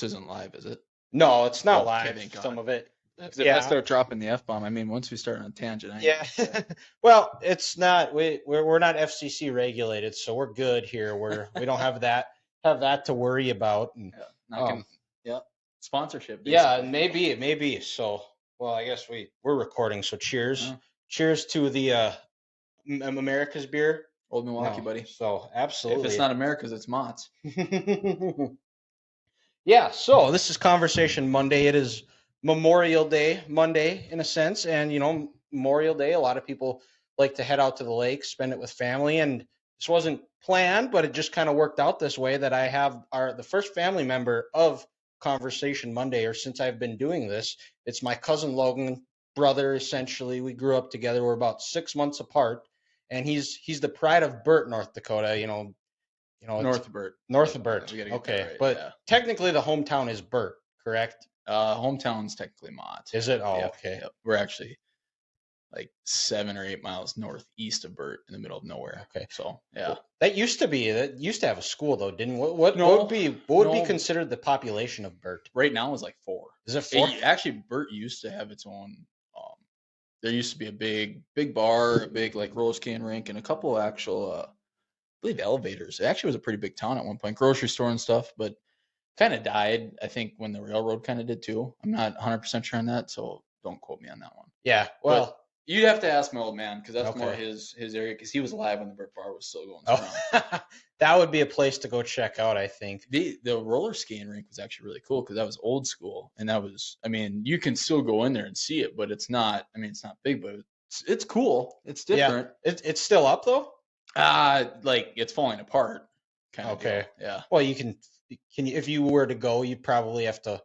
This isn't live, is it? No, it's not Oh, okay, live. thank Some God. of it. If I Yeah. start dropping the F-bomb, I mean, once we start on a tangent, I ain't Yeah. gonna say. Well, it's not. We're not FCC regulated, so we're good here. We don't have that to worry about. And Yeah, not gonna. um, Yeah, sponsorship yeah, basically. and maybe it may be. So, well, I guess we're recording. So cheers, Uh, cheers to the America's beer. Old Milwaukee, No, buddy. so If it's absolutely. not America's, it's Mott's. Yeah, so this is Conversation Monday. It is Memorial Day Monday in a sense, and Memorial Day, a lot of people like to head out to the lake, spend it with family, and this wasn't planned, but it just kind of worked out this way that I have the first family member of Conversation Monday, or since I've been doing this, it's my cousin Logan, brother essentially. We grew up together. We're about 6 months apart, and he's the pride of Burt, North Dakota. It's North of Burt. north of Burt. We gotta get that Okay, right. but Yeah. technically the hometown is Burt, correct? Hometown's technically Mott. Is it? Oh, Yep, okay. yep. We're actually like 7 or 8 miles northeast of Burt, in the middle of nowhere. Okay. So yeah. Well, that used to have a school though, didn't? What No, would be no. considered the population of Burt? Right now is like 4. Is it 4? Actually, Burt used to have its own. There used to be a big bar, a big like roller skating rink, and a couple actual, I believe, elevators. It actually was a pretty big town at one point, grocery store and stuff, but kind of died. I think when the railroad kind of did too. I'm not 100% sure on that, so don't quote me on that one. Yeah. Well, You'd have to ask my old man because that's more Okay. his area because he was alive when the Burt Bar was still going strong. that would be a place to go check out, I think. The roller skating rink was actually really cool because that was old school, and that was, I mean, you can still go in there and see it, but it's not, I mean, it's not big, but it's cool. It's different. Yeah. It's still up though? Like it's falling apart. Kind of Okay. deal. Yeah. Well, you can if you were to go, you'd probably have to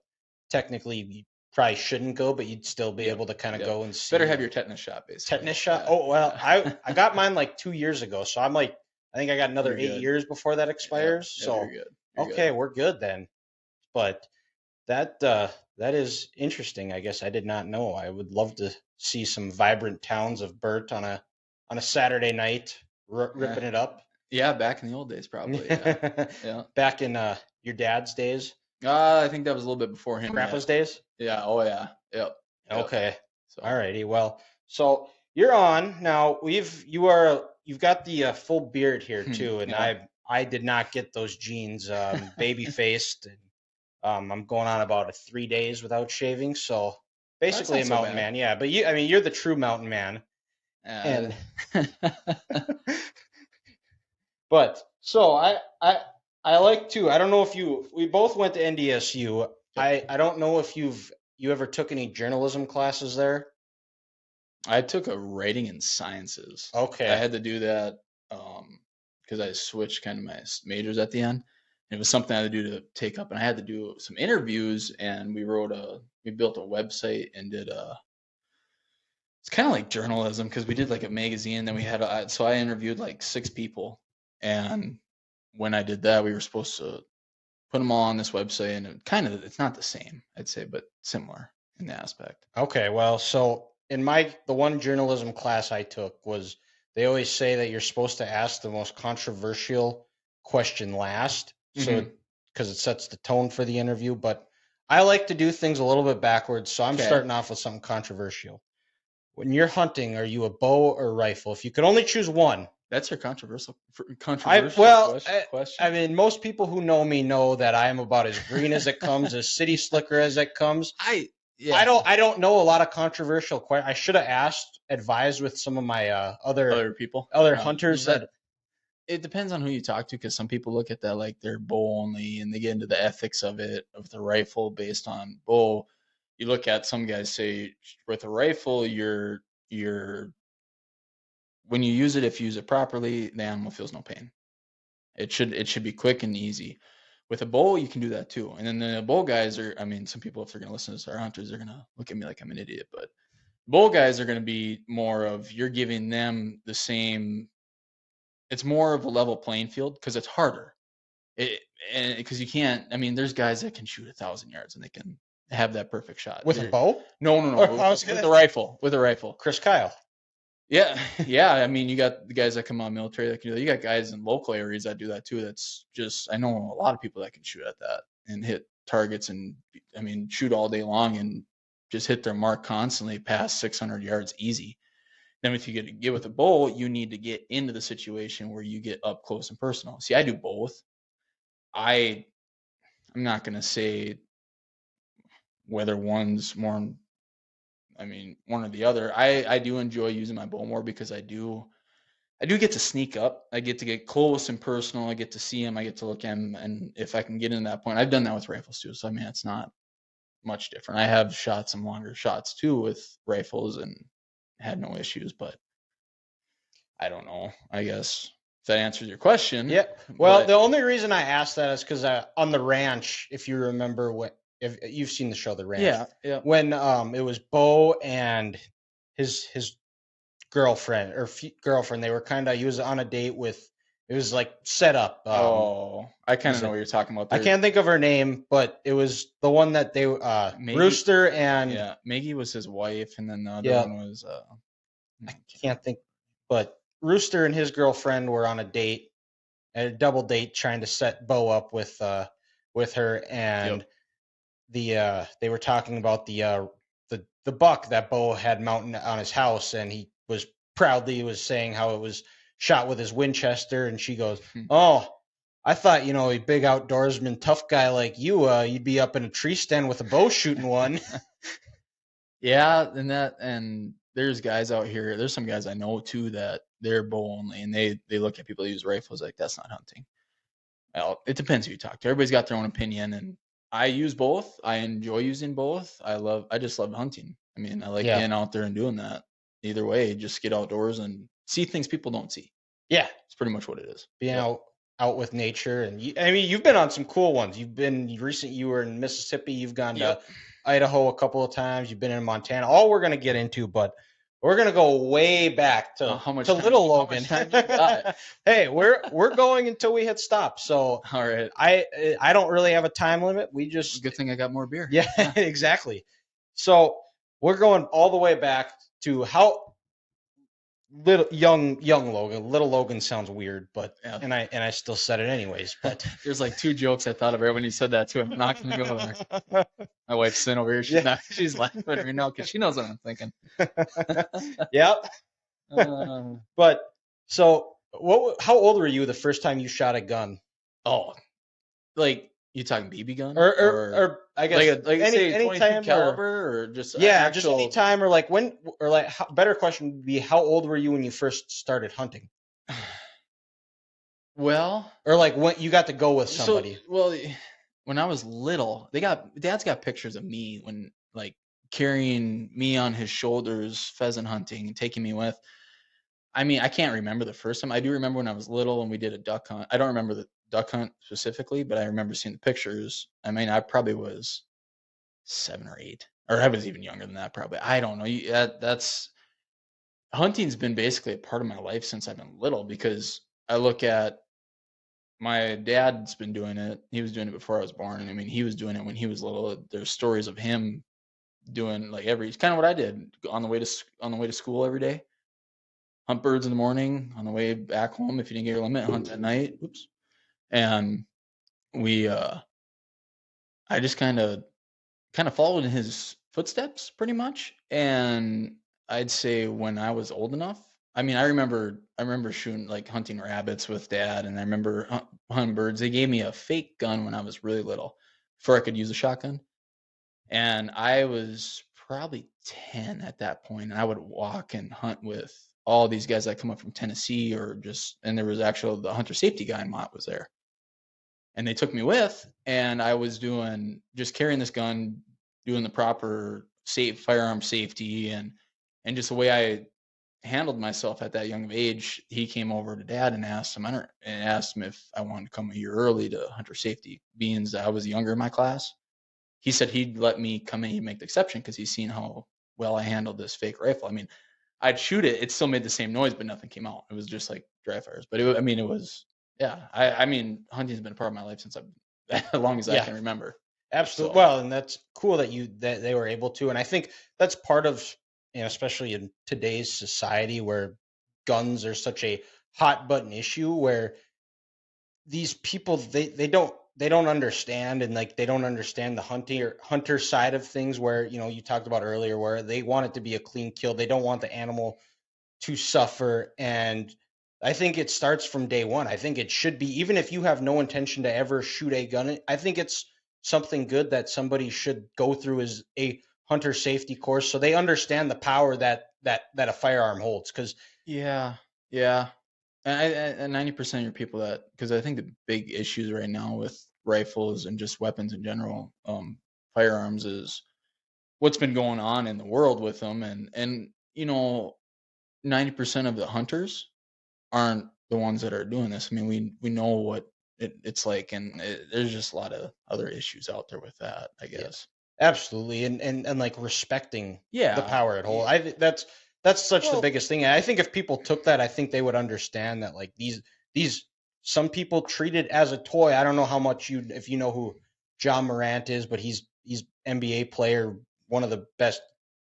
technically you probably shouldn't go, but you'd still be able to kind of go and see. Better have your tetanus shot, basically. Tetanus shot? Yeah. Oh, well, I got mine like 2 years ago, so I'm like, I think I got another You're 8 good. years before that expires. Yeah, So you're good. You're okay, good. we're good then. But that is interesting. I guess I did not know. I would love to see some vibrant towns of Burt on a Saturday night, ripping it up. Yeah, back in the old days, probably. Yeah. Yeah. Back in your dad's days, I think that was a little bit before him. Grandpa's days. Yeah. Oh yeah. Yep. Okay. So. Alrighty. Well, so you're on now. You've got the full beard here too, and Yeah. I did not get those jeans, baby faced, and I'm going on about 3 days without shaving, so basically a That's not so mountain bad. man. Yeah, but you're the true mountain man. And but so I like to. I don't know if we both went to NDSU. I don't know if you ever took any journalism classes there. I took a writing and sciences. Okay. I had to do that because I switched kind of my majors at the end. And it was something I had to do to take up, and I had to do some interviews, and we built a website and did it's kind of like journalism because we did like a magazine. Then we had so I interviewed like 6 people, and when I did that, we were supposed to put them all on this website, and it's not the same, I'd say, but similar in the aspect. Okay, well, so in the one journalism class I took was they always say that you're supposed to ask the most controversial question last, so because it sets the tone for the interview. But I like to do things a little bit backwards, so I'm starting off with something controversial. When you're hunting, are you a bow or rifle? If you could only choose one. That's your controversial question. I mean, most people who know me know that I am about as green as it comes, as city slicker as it comes. I don't know a lot of controversial questions. I should have advised with some of my other hunters. It depends on who you talk to, because some people look at that like they're bow only, and they get into the ethics of the rifle based on bow. You look at some guys say with a rifle, you're when you use it, if you use it properly, the animal feels no pain. It should be quick and easy. With a bow, you can do that too. And then the bow guys are, I mean, some people, if they're going to listen to this, our hunters, they're going to look at me like I'm an idiot. But bow guys are going to be more of, you're giving them the same, it's more of a level playing field because it's harder. And because you can't, I mean, there's guys that can shoot 1,000 yards and they can have that perfect shot. With a bow? No. With a rifle. With a rifle. Chris Kyle. Yeah. I mean, you got the guys that come out military that can do that. You got guys in local areas that do that too. That's just, I know a lot of people that can shoot at that and hit targets and I mean shoot all day long and just hit their mark constantly past 600 yards easy. Then if you get with a bow, you need to get into the situation where you get up close and personal. See, I do both. I'm not going to say whether one's more, I mean, one or the other. I do enjoy using my bow more because I do get to sneak up. I get to get close and personal. I get to see him. I get to look at him. And if I can get in that point, I've done that with rifles too. So, I mean, it's not much different. I have shot some longer shots too with rifles and had no issues, but I don't know. I guess if that answers your question. Yeah. Well, the only reason I asked that is because on the ranch, if you remember if you've seen the show The Ranch, yeah. When it was Bo and his girlfriend or girlfriend, they were he was on a date with. It was like set up. I kind of know what you're talking about. I can't think of her name, but it was the one that they Rooster and Maggie was his wife, and then the other one was I can't think, but Rooster and his girlfriend were on a date, a double date, trying to set Bo up with her, and they were talking about the buck that Bo had mounted on his house, and he was proudly saying how it was shot with his Winchester, and she goes, "Oh, I thought, a big outdoorsman, tough guy like you, you'd be up in a tree stand with a bow shooting one." Yeah, and there's guys out here. There's some guys I know too that they're bow only, and they look at people that use rifles like that's not hunting. Well, it depends who you talk to. Everybody's got their own opinion, and I use both. I enjoy using both. I just love hunting. I mean, I like being out there and doing that. Either way, just get outdoors and see things people don't see. Yeah, it's pretty much what it is. Being out with nature, and you've been on some cool ones. You were in Mississippi. You've gone to Idaho a couple of times. You've been in Montana. All we're gonna get into, but we're gonna go way back to Little Logan. Hey, we're going until we hit stop. So all right, I don't really have a time limit. We just good thing I got more beer. Yeah, exactly. So we're going all the way back to how young Logan. Little Logan sounds weird, but and I still said it anyways. But there's like two jokes I thought of right when you said that too. I'm not gonna go there. My wife's sitting over here. She's laughing at me now because she knows what I'm thinking. Yep. But so, how old were you the first time you shot a gun? Oh, like you talking BB gun, or I guess like any time caliber, or just just any time, or like when, or like better question would be how old were you when you first started hunting? Well, or like when you got to go with somebody. When I was little, Dad's got pictures of me when like carrying me on his shoulders, pheasant hunting, and taking me with. I mean, I can't remember the first time. I do remember when I was little and we did a duck hunt. I don't remember the duck hunt specifically, but I remember seeing the pictures. I mean, I probably was 7 or 8, or I was even younger than that. Probably, I don't know. That's hunting's been basically a part of my life since I've been little because I look at my dad's been doing it. He was doing it before I was born, and I mean, he was doing it when he was little. There's stories of him doing like kind of what I did on the way to school every day. Hunt birds in the morning, on the way back home. If you didn't get your limit, hunt at night. Oops. And I just kind of followed in his footsteps pretty much. And I'd say when I was old enough, I mean, I remember shooting, like hunting rabbits with Dad, and I remember hunting birds. They gave me a fake gun when I was really little before I could use a shotgun. And I was probably 10 at that point, and I would walk and hunt with all these guys that come up from Tennessee, and there was actually the hunter safety guy in Mott was there. And they took me with, and I was just carrying this gun, doing the proper firearm safety, and just the way I handled myself at that young of age. He came over to Dad and asked him if I wanted to come a year early to hunter safety, being that I was younger in my class. He said he'd let me come in, he'd make the exception because he's seen how well I handled this fake rifle. I mean, I'd shoot it, it still made the same noise, but nothing came out. It was just like dry fires. But it was, I mean, hunting's been a part of my life since as long as I can remember. Absolutely. So. Well, and that's cool that they were able to. And I think that's part of, especially in today's society where guns are such a hot button issue, where these people, they don't they don't understand, and like they don't understand the hunter side of things, where you talked about earlier, where they want it to be a clean kill. They don't want the animal to suffer. And I think it starts from day one. I think it should be, even if you have no intention to ever shoot a gun, I think it's something good that somebody should go through is a hunter safety course, so they understand the power that a firearm holds. Because Yeah, yeah. And 90% of your people that, because I think the big issues right now with rifles and just weapons in general, firearms, is what's been going on in the world with them, and 90% of the hunters aren't the ones that are doing this. I mean, we know what it's like, and there's just a lot of other issues out there with that, I yeah, guess. absolutely. And like respecting the Yeah. power it holds. I think that's such the Well, biggest thing. And I think if people took that, I think they would understand that, like, these some people treat it as a toy. I don't know how much if you know who John Morant is, but he's NBA player, one of the best,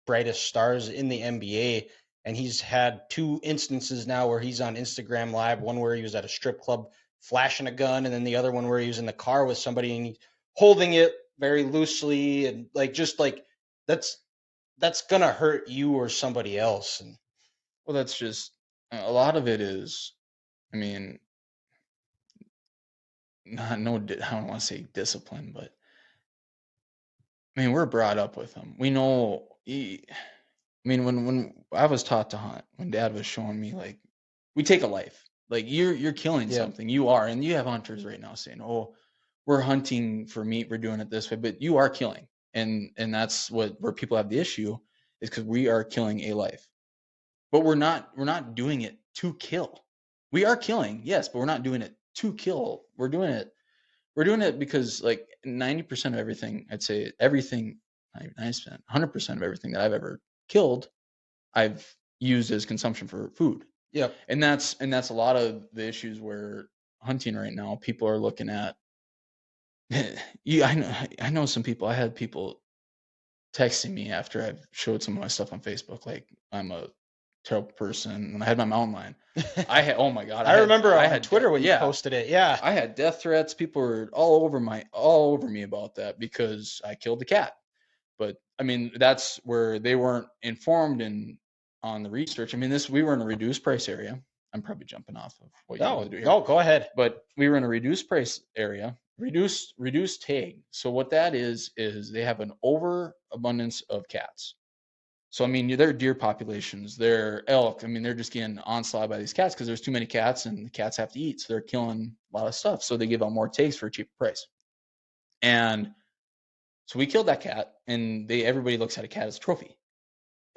brightest stars in the NBA. And he's had two instances now where he's on Instagram Live, one where he was at a strip club flashing a gun, and then the other one where he was in the car with somebody and he's holding it very loosely, and like, just like, that's that's gonna hurt you or somebody else. And that's just a lot of it is. I mean, not no. I don't want to say discipline, but I mean, we're brought up with them. We know. I mean, when I was taught to hunt, when Dad was showing me, like, we take a life. Like, you're killing yeah, something. You are, and you have hunters right now saying, "Oh, we're hunting for meat. We're doing it this way," but you are killing, and that's where people have the issue, is because we are killing a life, but we're not doing it to kill. We are killing, yes, but we're not doing it to kill. We're doing it because, like, 90% of everything, I'd say everything, not even 90%, 100% of everything that I've ever killed, I've used as consumption for food. yep, And that's a lot of the issues where hunting right now, people are looking at. Yeah, I know some people. I had people texting me after I've showed some of my stuff on Facebook, like I'm a terrible person, and I had my mountain lion. I had, oh my god, I remember I on had Twitter when you yeah, posted it. Yeah, I had death threats. People were all over me about that because I killed the cat. But I mean, that's where they weren't informed and on the research. I mean, we were in a reduced price area. I'm probably jumping off of what you no, want to do here, no, go ahead. but we were in a reduced price area, reduced tag. So what that is they have an overabundance of cats. So I mean, their deer populations, their elk. I mean, they're just getting onslaught by these cats because there's too many cats and the cats have to eat. So they're killing a lot of stuff. So they give out more tags for a cheaper price. And so we killed that cat, and everybody looks at a cat as a trophy.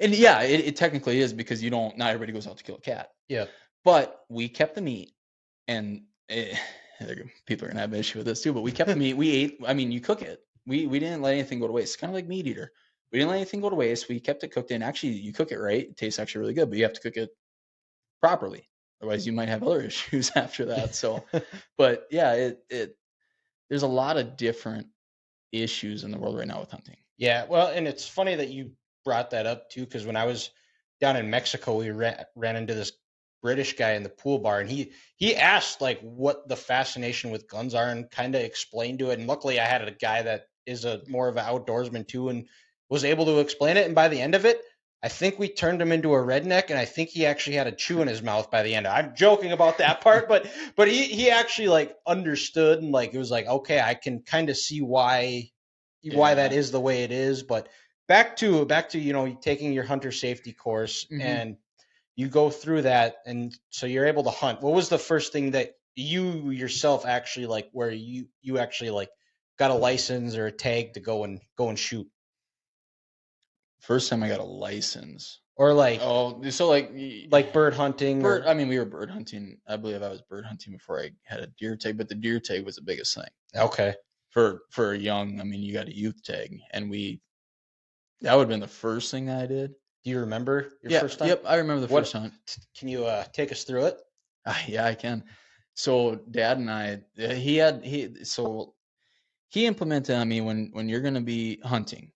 And yeah, it technically is, because not everybody goes out to kill a cat. Yeah, But we kept the meat, and people are gonna have an issue with this too. But we kept the meat. We ate. I mean, you cook it. We didn't let anything go to waste. Kind of like meat eater. We didn't let anything go to waste. We kept it cooked in. Actually, you cook it right, it tastes actually really good. But you have to cook it properly. Otherwise, you might have other issues after that. So, but yeah, it there's a lot of different issues in the world right now with hunting. yeah. Well, and it's funny that you brought that up too, because when I was down in Mexico, we ran into this British guy in the pool bar, and he asked like what the fascination with guns are, and kind of explained to it. And luckily, I had a guy that is a more of an outdoorsman too, and was able to explain it. And by the end of it, I think we turned him into a redneck, and I think he actually had a chew in his mouth by the end. I'm joking about that part, but he actually like understood, and like it was like, okay, I can kind of see why that Yeah. is the way it is. But back to taking your hunter safety course, Hmm. and you go through that, and so you're able to hunt. What was the first thing that you yourself actually, like, where you actually like got a license or a tag to go and shoot? First time I got a license. Or Oh, so like bird hunting, bird. or I mean, we were bird hunting. I believe I was bird hunting before I had a deer tag, but the deer tag was the biggest thing okay. for a young. I mean, you got a youth tag, and that would have been the first thing that I did. Do you remember your Yeah, first time? yep, I remember the first What hunt. can you take us through it? Yeah, I can. So Dad and I, he implemented on me, when you're going to be hunting,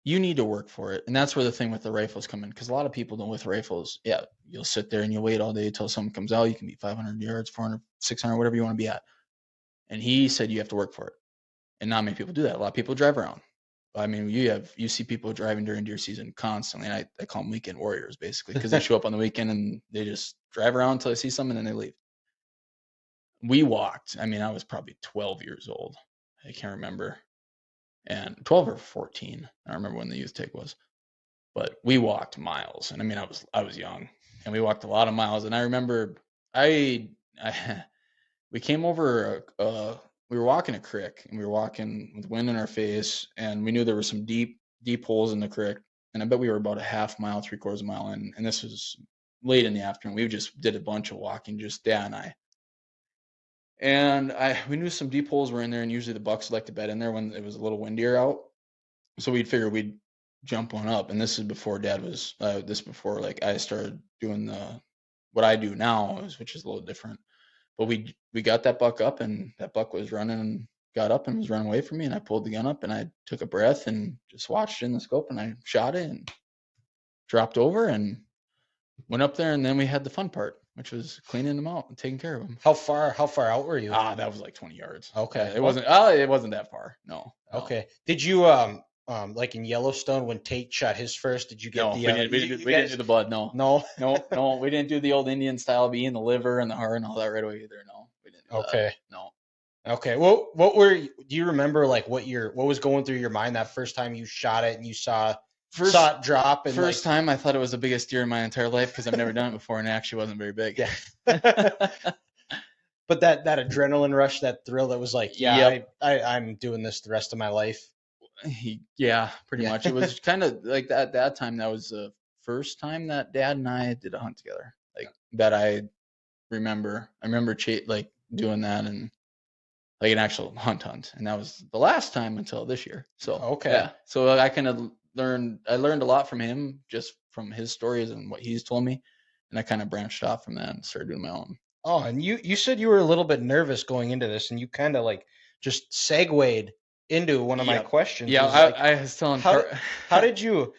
you need to work for it. And that's where the thing with the rifles come in, because a lot of people don't, with rifles, yeah, you'll sit there and you'll wait all day till someone comes out. You can be 500 yards, 400, 600, whatever you want to be at. And he said you have to work for it. And not many people do that. A lot of people drive around. I mean, you see people driving during deer season constantly. And I call them weekend warriors basically because they show up on the weekend and they just drive around until they see something and then they leave. We walked. I mean, I was probably 12 years old. I can't remember. And 12 or 14. I don't remember when the youth take was. But we walked miles. And I mean, I was young and we walked a lot of miles. And I remember I we came over we were walking a creek and we were walking with wind in our face and we knew there were some deep holes in the creek, and I bet we were about a half mile, 3/4 mile in, and this was late in the afternoon. We just did a bunch of walking, just Dad and I. And we knew some deep holes were in there, and usually the bucks like to bed in there when it was a little windier out. So we'd figure we'd jump one up. And this is before Dad was before like I started doing what I do now, which is a little different. But we got that buck up, and that buck was running and got up and was running away from me, and I pulled the gun up and I took a breath and just watched it in the scope and I shot it and dropped over and went up there, and then we had the fun part, which was cleaning them out and taking care of them. How far out were you? That was like 20 yards. Okay. It wasn't that far. No. Okay. Did you like in Yellowstone when Tate shot his first, did you get no, the we didn't do the blood, no. No. No, we didn't do the old Indian style being the liver and the heart and all that right away either. No. We didn't do Okay. that. No. Okay. Well, do you remember like what was going through your mind that first time you shot it and you saw it drop? And first time I thought it was the biggest deer in my entire life because I've never done it before, and it actually wasn't very big. Yeah. But that adrenaline rush, that thrill, that was like, I'm doing this the rest of my life. Yeah, pretty much. It was kind of like that time. That was the first time that Dad and I did a hunt together. Like that I remember. I remember like doing that and like an actual hunt, and that was the last time until this year. So okay, yeah. So I kind of learned a lot from him, just from his stories and what he's told me, and I kind of branched off from that and started doing my own. Oh, and you said you were a little bit nervous going into this, and you kind of like just segued into one of my questions. Yeah, I was telling how did you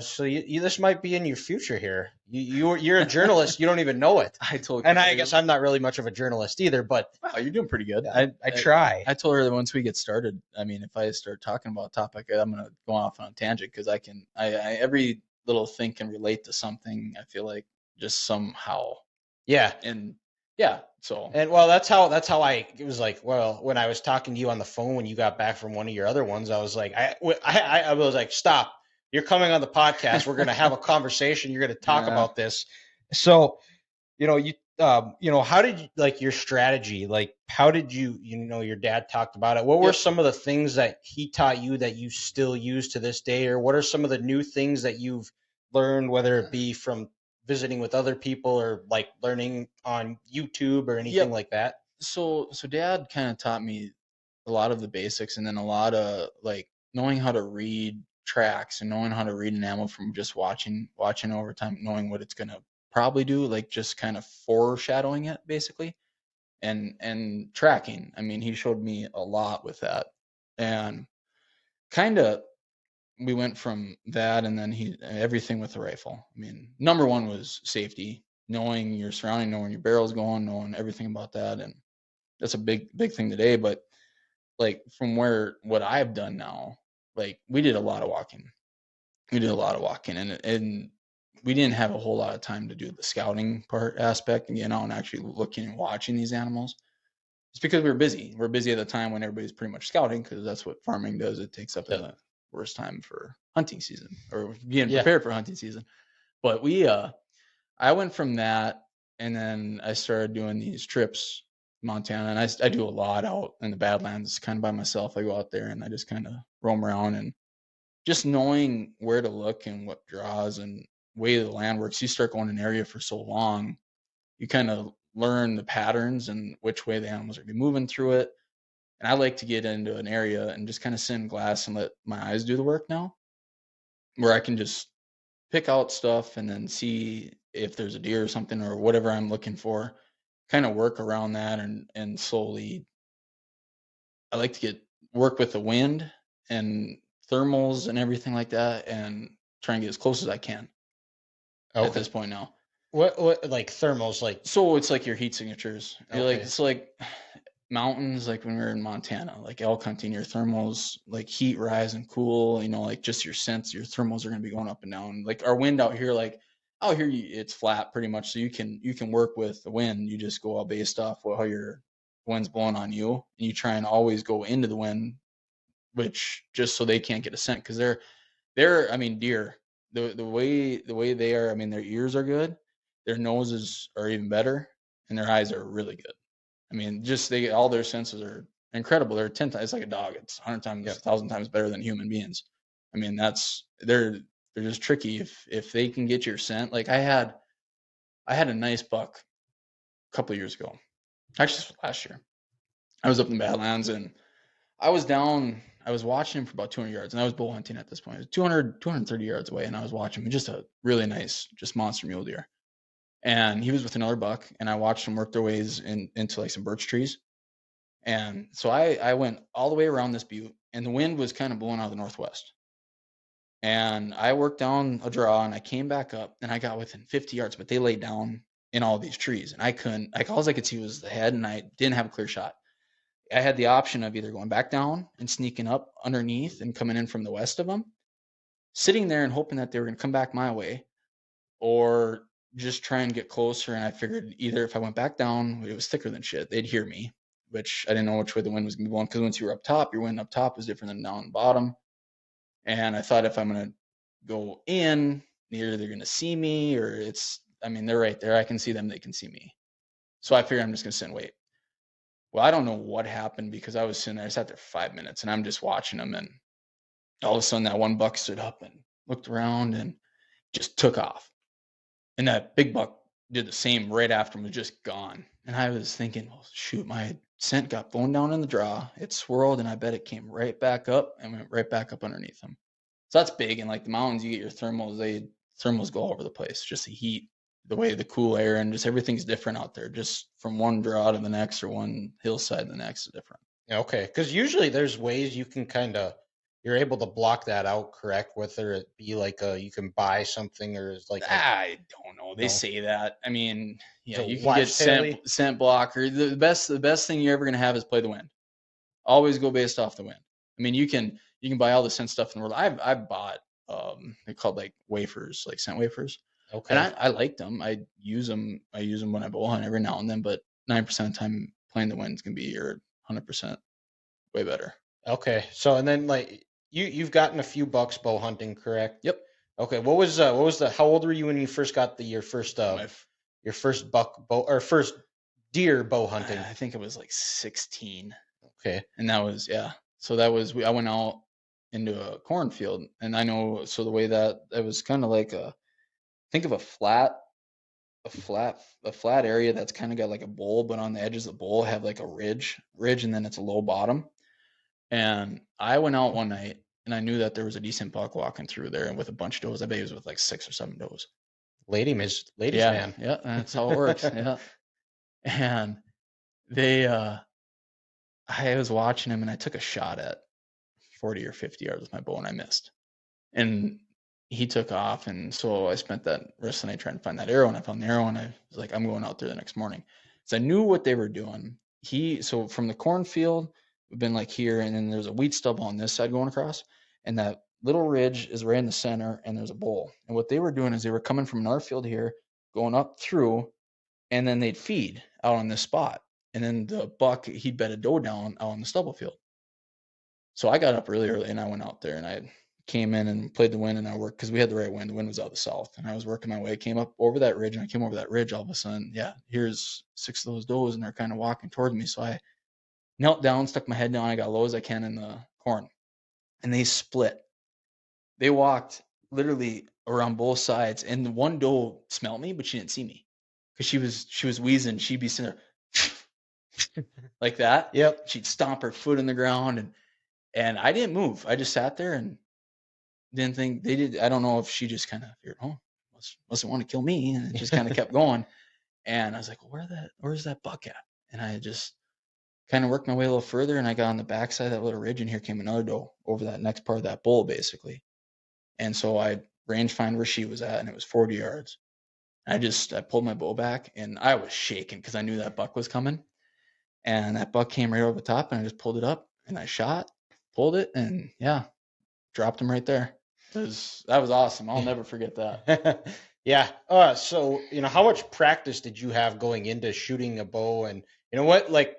so this might be in your future here. You're a journalist, you don't even know it. I told and I guess I'm not really much of a journalist either, but wow, you're doing pretty good. I try. I told her that once we get started, I mean, if I start talking about a topic, I'm gonna go off on a tangent because I every little thing can relate to something. I feel like just somehow. Yeah. And yeah. So. And well, that's how it was like, well, when I was talking to you on the phone when you got back from one of your other ones, I was like, I was like, stop, you're coming on the podcast. We're going to have a conversation. You're going to talk about this. So, how did you, like, your strategy, like, how did your dad talked about it. What were some of the things that he taught you that you still use to this day? Or what are some of the new things that you've learned, whether it be from visiting with other people or like learning on YouTube or anything like that? So Dad kind of taught me a lot of the basics, and then a lot of like knowing how to read tracks and knowing how to read an animal from just watching over time, knowing what it's going to probably do, like just kind of foreshadowing it basically, and tracking. I mean, he showed me a lot with that, and kind of we went from that, and then everything with the rifle. I mean, number one was safety, knowing your surrounding, knowing your barrel's going, knowing everything about that, and that's a big thing today. But like from what I've done now, like we did a lot of walking, and we didn't have a whole lot of time to do the scouting aspect and and actually looking and watching these animals. It's because we were busy. We're busy at the time when everybody's pretty much scouting, because that's what farming does. It takes up the worst time for hunting season or getting prepared for hunting season. But I went from that, and then I started doing these trips in Montana, and I do a lot out in the Badlands kind of by myself. I go out there and I just kind of roam around, and just knowing where to look and what draws and way the land works. You start going in an area for so long, you kind of learn the patterns and which way the animals are going to be moving through it. And I like to get into an area and just kind of sit in glass and let my eyes do the work now, where I can just pick out stuff and then see if there's a deer or something or whatever I'm looking for, kind of work around that and slowly. I like to work with the wind and thermals and everything like that, and try and get as close as I can at this point now. What like thermals, like? So it's like your heat signatures. Okay. It's like mountains, like when we were in Montana, like elk hunting, your thermals, like heat rise and cool, like just your sense, your thermals are going to be going up and down. Like our wind out here, like out here, it's flat pretty much. So you can work with the wind. You just go all based off how your wind's blowing on you. And you try and always go into the wind, which just so they can't get a scent. Cause I mean, deer, the way they are, I mean, their ears are good. Their noses are even better and their eyes are really good. I mean, just all their senses are incredible. They're 10 times, it's like a dog. It's 100 times, Yep. 1,000 times better than human beings. I mean, they're just tricky if they can get your scent. Like I had a nice buck a couple of years ago. Actually, last year. I was up in the Badlands and I was watching him for about 200 yards and I was bull hunting at this point. It was 230 yards away and I was watching him, just a really nice, just monster mule deer. And he was with another buck and I watched them work their ways into like some birch trees. And so I went all the way around this butte, and the wind was kind of blowing out of the northwest. And I worked down a draw, and I came back up, and I got within 50 yards, but they laid down in all these trees, and I couldn't. Like all I could see was the head, and I didn't have a clear shot. I had the option of either going back down and sneaking up underneath and coming in from the west of them, sitting there and hoping that they were going to come back my way, or just try and get closer. And I figured either if I went back down, it was thicker than shit, they'd hear me, which I didn't know which way the wind was going to be blowing because once you were up top, your wind up top was different than down the bottom. And I thought if I'm going to go in, either they're going to see me or I mean, they're right there. I can see them. They can see me. So I figured I'm just going to sit and wait. Well, I don't know what happened because I was sitting there. I sat there 5 minutes and I'm just watching them. And all of a sudden, that one buck stood up and looked around and just took off. And that big buck did the same right after him, was just gone. And I was thinking, well, shoot, my scent got blown down in the draw. It swirled, and I bet it came right back up and went right back up underneath them. So that's big. And like the mountains, you get your thermals go all over the place. Just the heat, the way the cool air, and just everything's different out there. Just from one draw to the next, or one hillside to the next is different. Yeah, okay, because usually there's ways you can you're able to block that out, correct? Whether it be like you can buy something or it's like I don't know. They no. say that. I mean, yeah, So you can get watch scent blocker. The best thing you're ever gonna have is play the wind. Always go based off the wind. I mean, you can buy all the scent stuff in the world. I've bought they're called like wafers, like scent wafers, and Okay. I like them. I use them. I use them when I bow hunt every now and then, but 9% of the time playing the wind's gonna be your 100% way better. Okay. So and then like you've gotten a few bucks bow hunting, correct? Yep. Okay. What was the how old were you when you first got your first buck bow or first deer bow hunting? I think it was like 16, Okay. and that was yeah. So that was I went out into a cornfield, and I know so the way that it was kind of like think of a flat area that's kind of got like a bowl, but on the edges of the bowl have like a ridge, and then it's a low bottom. And I went out one night and I knew that there was a decent buck walking through there and with a bunch of does. I bet he was with like 6 or 7 does. Ladies Yeah, man. yeah, that's how it works. Yeah. And they I was watching him and I took a shot at 40 or 50 yards with my bow and I missed. And he took off, and so I spent that rest of the night trying to find that arrow, and I found the arrow, and I was like, I'm going out there the next morning. So I knew what they were doing. So from the cornfield, we've been like here, and then there's a wheat stubble on this side going across, and that little ridge is right in the center, and there's a bowl. And what they were doing is they were coming from another field here, going up through, and then they'd feed out on this spot. And then the buck, he'd bet a doe down out on the stubble field. So I got up really early and I went out there and I came in and played the wind and I worked because we had the right wind. The wind was out the south and I was working my way. Came up over that ridge and I came over that ridge. All of a sudden, yeah, here's 6 of those does and they're kind of walking towards me. So I knelt down, stuck my head down. I got low as I can in the corn, and they split. They walked literally around both sides, and the one doe smelled me, but she didn't see me because she was wheezing. She'd be sitting there like that. Yep. She'd stomp her foot in the ground and I didn't move. I just sat there and didn't think they did. I don't know if she just kind of figured, oh, mustn't want to kill me, and it just kind of kept going. And I was like, well, where's that buck at? And I just kind of worked my way a little further, and I got on the backside of that little ridge, and here came another doe over that next part of that bowl, basically. And so I range find where she was at, and it was 40 yards. I pulled my bow back, and I was shaking because I knew that buck was coming. and that buck came right over the top, and I just pulled it up, and I shot, pulled it, and yeah, dropped him right there. That was awesome. I'll never forget that. Yeah. So how much practice did you have going into shooting a bow, and what, like,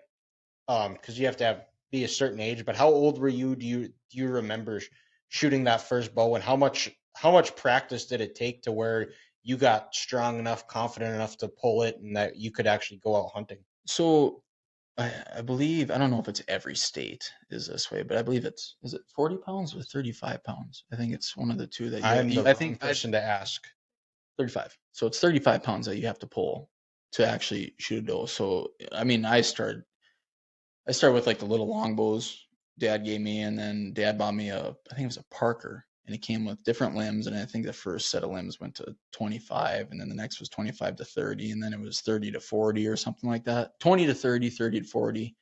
because you have to be a certain age, but how old were you? Do you remember shooting that first bow, and how much practice did it take to where you got strong enough, confident enough to pull it, and that you could actually go out hunting? So I believe, I don't know if it's every state is this way, but I believe is it 40 pounds or 35 pounds? I think it's one of the two that I'm the I wrong think I person to ask. 35. So it's 35 pounds that you have to pull to actually shoot a doe. So I mean, I started with like the little longbows dad gave me, and then dad bought me I think it was a Parker, and it came with different limbs. And I think the first set of limbs went to 25, and then the next was 25 to 30, and then it was 30 to 40 or something like that. 20 to 30, 30 to 40.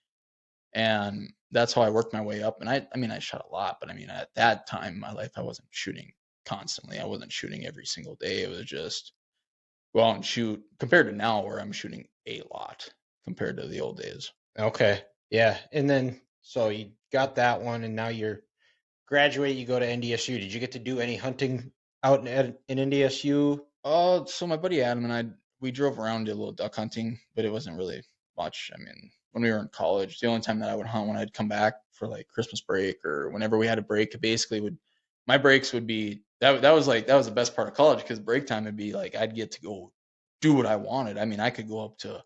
And that's how I worked my way up. And I mean, I shot a lot, but I mean, at that time in my life, I wasn't shooting constantly. I wasn't shooting every single day. It was just go out and shoot compared to now where I'm shooting a lot compared to the old days. Okay. Yeah. And then so you got that one, and now you're graduate. You go to NDSU. Did you get to do any hunting out in NDSU? So my buddy Adam and we drove around, did a little duck hunting, but it wasn't really much. I mean, when we were in college, the only time that I would hunt when I'd come back for like Christmas break or whenever we had a break, it basically my breaks would be that was the best part of college, because break time would be like I'd get to go do what I wanted. I mean, I could go up to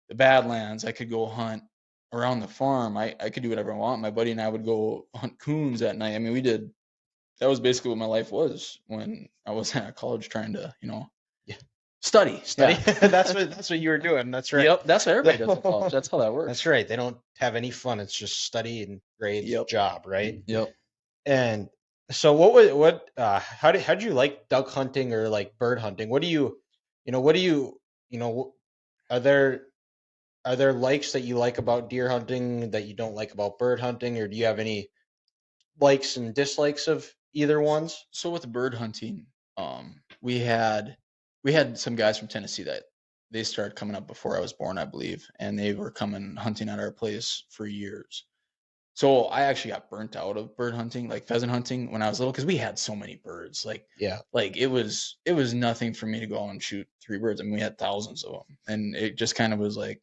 the Badlands, I could go hunt around the farm. I could do whatever I want. My buddy and I would go hunt coons at night. I mean, that was basically what my life was when I was at college trying to, Yeah. study. Study. Yeah. That's what you were doing. That's right. Yep. That's what everybody does in college. That's how that works. That's right. They don't have any fun. It's just study and grades, Yep. job, right? Yep. And so how do you like duck hunting or like bird hunting? Are there likes that you like about deer hunting that you don't like about bird hunting, or do you have any likes and dislikes of either ones? So with the bird hunting, we had some guys from Tennessee that they started coming up before I was born, I believe, and they were coming hunting at our place for years. So I actually got burnt out of bird hunting, like pheasant hunting, when I was little, because we had so many birds. Yeah. Like it was nothing for me to go out and shoot three birds. I mean, we had thousands of them, and it just kind of was like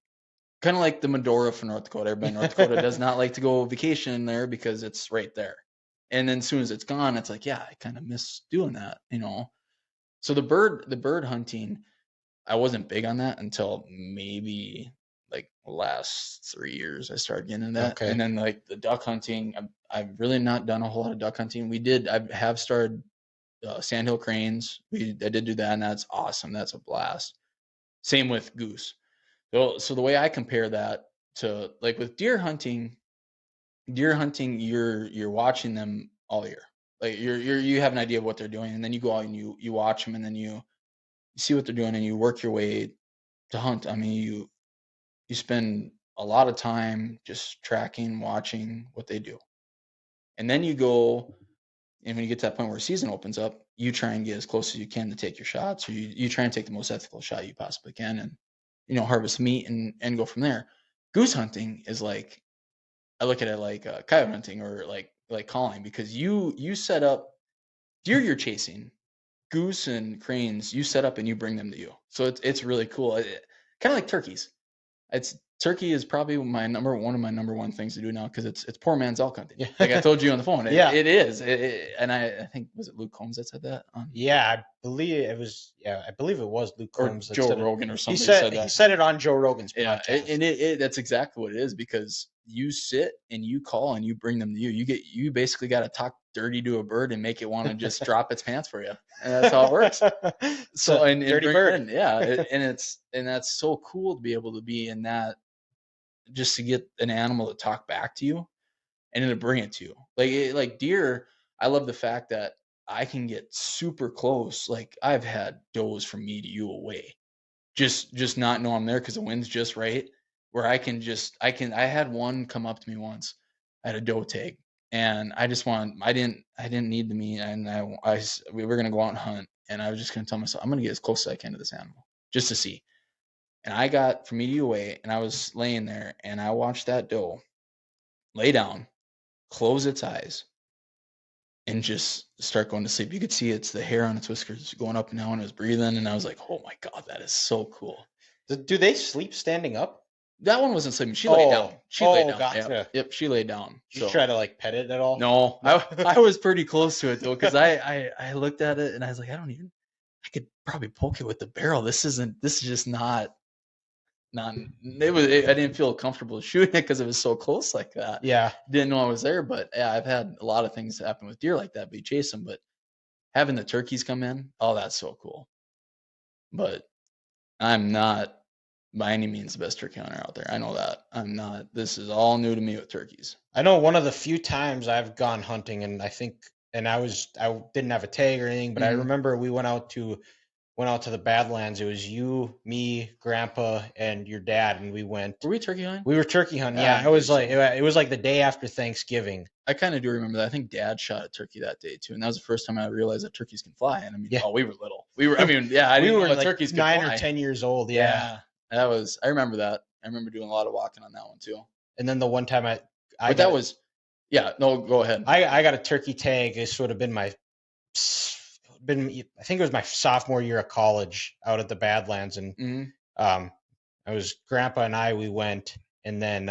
the Medora for North Dakota. Everybody in North Dakota does not like to go vacation there because it's right there. And then as soon as it's gone, it's like, yeah, I kind of miss doing that. So the bird hunting, I wasn't big on that until maybe like the last 3 years I started getting into that. Okay. And then like the duck hunting, I've really not done a whole lot of duck hunting. I have started sandhill cranes. I did do that, and that's awesome. That's a blast. Same with goose. So the way I compare that to like with deer hunting, you're watching them all year. Like you have an idea of what they're doing, and then you go out and you watch them, and then you see what they're doing, and you work your way to hunt. I mean, you spend a lot of time just tracking, watching what they do, and then you go, and when you get to that point where season opens up, you try and get as close as you can to take your shots, or you try and take the most ethical shot you possibly can, and harvest meat and go from there. Goose hunting is like, I look at it like coyote hunting, or like calling, because you set up deer you're chasing, goose and cranes you set up and you bring them to you. So it's really cool. Kind of like turkeys. Turkey is probably one of my number one things to do now, because it's poor man's elk hunting. Yeah. Like I told you on the phone, Yeah. it is. And I think, was it Luke Combs that said that? Yeah, I believe it was. Yeah, I believe it was Luke Or Combs that Joe said it. Rogan or He somebody said said that. he said it on Joe Rogan's Yeah, podcast. and that's exactly what it is, because you sit and you call and you bring them to you. You basically got to talk dirty to a bird and make it want to just drop its pants for you, and that's how it works. So and dirty bring bird. it in, yeah, and that's so cool to be able to be in that, just to get an animal to talk back to you and then to bring it to you. Like deer, I love the fact that I can get super close. Like I've had does from me to you away, just not know I'm there because the wind's just right, where I had one come up to me once at a doe tag, and I didn't need the meat, and we were gonna go out and hunt, and I was just gonna tell myself I'm gonna get as close as I can to this animal just to see. And I got from EUA, and I was laying there, and I watched that doe lay down, close its eyes, and just start going to sleep. You could see it's the hair on its whiskers going up and down. It was breathing, and I was like, "Oh my god, that is so cool." Do they sleep standing up? That one wasn't sleeping. She laid down. She laid down. Yep, Gotcha. yep. She laid down. Did you So try to like pet it at all? no, No. I was pretty close to it though, because I looked at it and I was like, I could probably poke it with the barrel. This is just not I didn't feel comfortable shooting it because it was so close like that. Yeah. Didn't know I was there, but yeah, I've had a lot of things happen with deer like that, but you chase them. But having the turkeys come in, oh, that's so cool. But I'm not by any means the best turkey hunter out there. I know that. I'm not. This is all new to me with turkeys. I know one of the few times I've gone hunting, and I didn't have a tag or anything, but I remember we went out to the Badlands. It was you, me, Grandpa, and your dad, and we went. Were we turkey hunting? We were turkey hunting. Yeah, it was like the day after Thanksgiving. I kind of do remember that. I think Dad shot a turkey that day too, and that was the first time I realized that turkeys can fly. And I mean, we were little. We were. I mean, yeah, I didn't know that turkeys could 9 fly. or 10 years old. Yeah. That was. I remember that. I remember doing a lot of walking on that one too. And then the one time yeah. No, go ahead. I got a turkey tag. It's sort of I think it was my sophomore year of college out at the Badlands, and I was Grandpa and we went, and then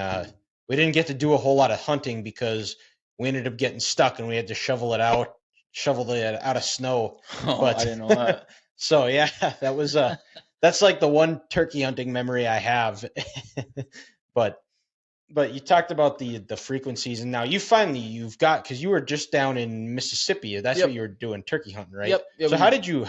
we didn't get to do a whole lot of hunting because we ended up getting stuck and we had to shovel it out of snow. Oh, but I didn't know that. So yeah, that was that's like the one turkey hunting memory I have. But you talked about the frequencies, and now you've got, because you were just down in Mississippi. That's what you were doing, turkey hunting, right? Yep. So how did you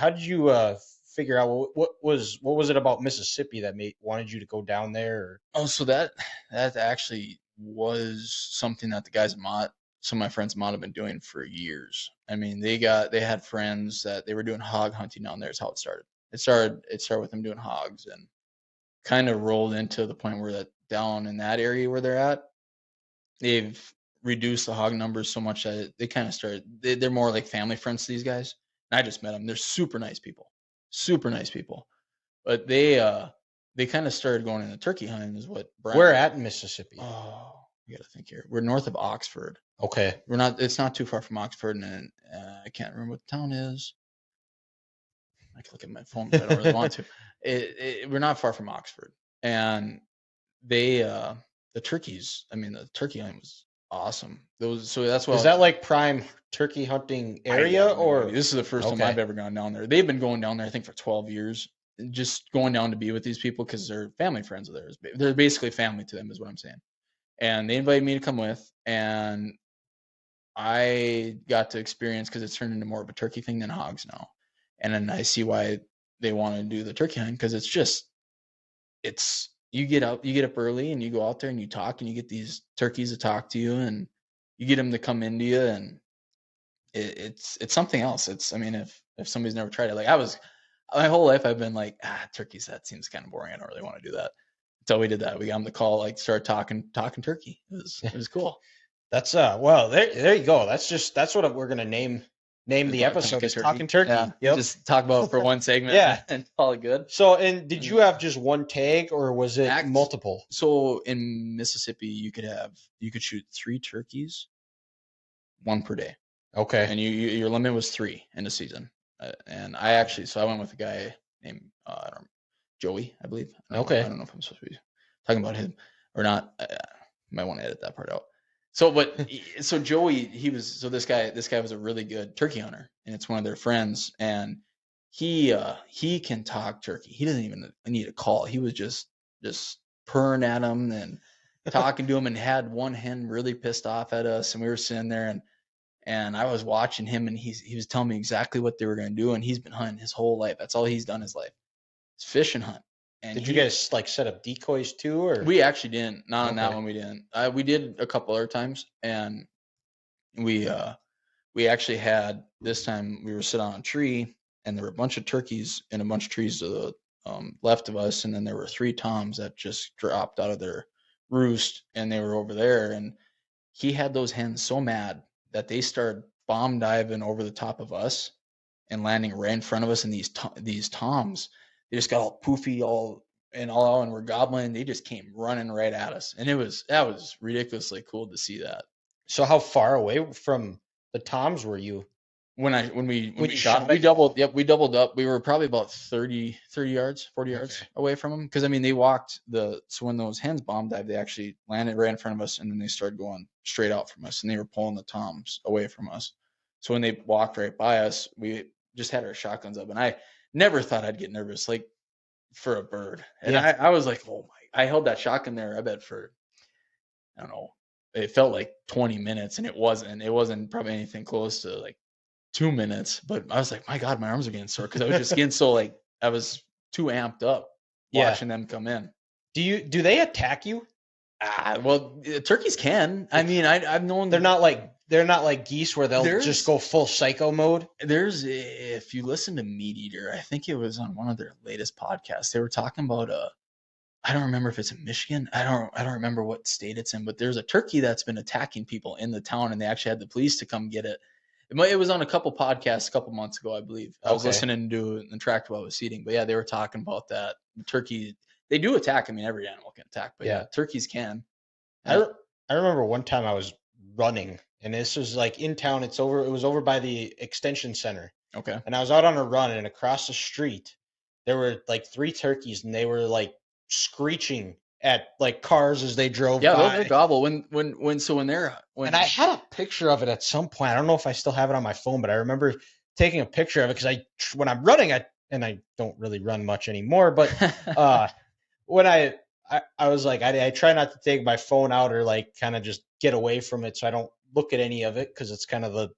figure out what was it about Mississippi that wanted you to go down there? Or? Oh, so that actually was something that the guys at Mott, some of my friends at Mott have been doing for years. I mean, they had friends that they were doing hog hunting down there. Is how it started. It started with them doing hogs, and kind of rolled into the point where that down in that area where they're at, they've reduced the hog numbers so much that they kind of started. They're more like family friends to these guys. And I just met them. They're super nice people, but they kind of started going into turkey hunting. Is what Brian. Where at in Mississippi? Oh, you got to think here. We're north of Oxford. Okay. It's not too far from Oxford, and I can't remember what the town is. I can look at my phone, but I don't really want to. We're not far from Oxford, and they the turkeys. I mean, the turkey hunting was awesome. So that's why. Is that like prime turkey hunting area, or this is the first time I've ever gone down there? They've been going down there, I think, for 12 years, just going down to be with these people because they're family friends of theirs. They're basically family to them, is what I'm saying. And they invited me to come with, and I got to experience, because it's turned into more of a turkey thing than hogs now. And then I see why they want to do the turkey hunting, because you get up early and you go out there and you talk, and you get these turkeys to talk to you, and you get them to come into you, and it's something else. I mean, if somebody's never tried it, like my whole life I've been like, turkeys, that seems kind of boring. I don't really want to do that. Until we did that. We got them to call, like, start talking turkey. It was cool. That's well, there you go. That's what we're gonna name the episode, is Talking Turkey. Yeah. Yep. Just talk about it for one segment. Yeah. And call it good. So, and did you have just one tag, or was it multiple? So in Mississippi, you could shoot 3 turkeys, 1 per day. Okay. And your limit was 3 in a season. And I went with a guy named Joey, I believe. I don't know if I'm supposed to be talking about him or not. Might want to edit that part out. So Joey, this guy was a really good turkey hunter, and it's one of their friends, and he can talk turkey. He doesn't even need a call. He was just purring at him and talking to him, and had one hen really pissed off at us, and we were sitting there, and I was watching him, and he was telling me exactly what they were going to do, and he's been hunting his whole life. That's all he's done in his life. It's fish and hunt. And did you guys like set up decoys too, or? We actually didn't. Not on that one. We didn't. We did a couple other times, and we actually had, this time we were sitting on a tree, and there were a bunch of turkeys and a bunch of trees to the left of us, and then there were 3 toms that just dropped out of their roost, and they were over there, and he had those hens so mad that they started bomb diving over the top of us and landing right in front of us, and these toms, they just got all poofy, and all and we're gobbling. They just came running right at us, and that was ridiculously cool to see that. So how far away from the toms were you When when we you shot them, shot we it? doubled. Yep, we doubled up. We were probably about 30 yards, 40 yards Okay. away from them. Because I mean, they walked so when those hens bomb dive, they actually landed right in front of us, and then they started going straight out from us, and they were pulling the toms away from us. So when they walked right by us, we just had our shotguns up, and I never thought I'd get nervous like for a bird, and Yeah. I was like, oh my! I held that shotgun there. I bet for I don't know. It felt like 20 minutes, and it wasn't. It wasn't probably anything close to like 2 minutes, but I was like, my God, my arms are getting sore because I was just getting so like I was too amped up Yeah. watching them come in. Do they attack you? Well, turkeys can. I mean, I've known They're not like geese where they'll There's- just go full psycho mode. there's if you listen to Meat Eater, I think it was on one of their latest podcasts. They were talking about I don't remember if it's in Michigan. I don't remember what state it's in, but there's a turkey that's been attacking people in the town, and they actually had the police to come get it. It was on a couple podcasts a couple months ago, I believe. I was Okay. listening to the tract while I was eating, but yeah, they were talking about that. The turkey, they do attack. I mean, every animal can attack, but yeah, Yeah. turkeys can. I remember one time I was running, and this was like in town. It was over by the extension center, Okay. and I was out on a run, and across the street there were like 3 turkeys, and they were like screeching at like cars as they drove Yeah, by. they'll gobble when they're when And I had a picture of it at some point. I don't know if I still have it on my phone, but I remember taking a picture of it because when I'm running, I don't really run much anymore. But when I was like, I try not to take my phone out or like kind of just get away from it so I don't look at any of it because it's kind of the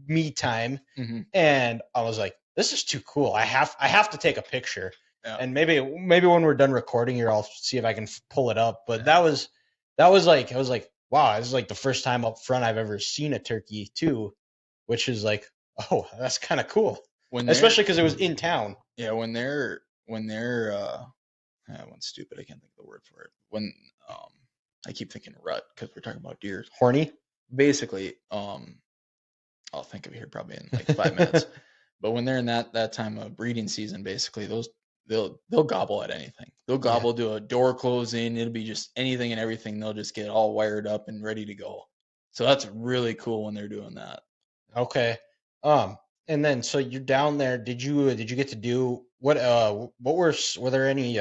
me time. Mhm. And I was like, this is too cool. I have to take a picture. Yeah. And maybe when we're done recording here, I'll see if I can pull it up. But that was like I was like, wow, this is like the first time up front I've ever seen a turkey too, which is like, oh, that's kind of cool, especially because it was in town. Yeah, when they're that one's stupid. I can't think of the word for it. When I keep thinking rut because we're talking about deer. Horny. Basically, I'll think of it here probably in like 5 minutes. But when they're in that time of breeding season, basically they'll gobble at anything. They'll gobble to a door closing. It'll be just anything and everything. They'll just get all wired up and ready to go. So that's really cool when they're doing that. Okay. And then so you're down there. Did you get to do what? Were there any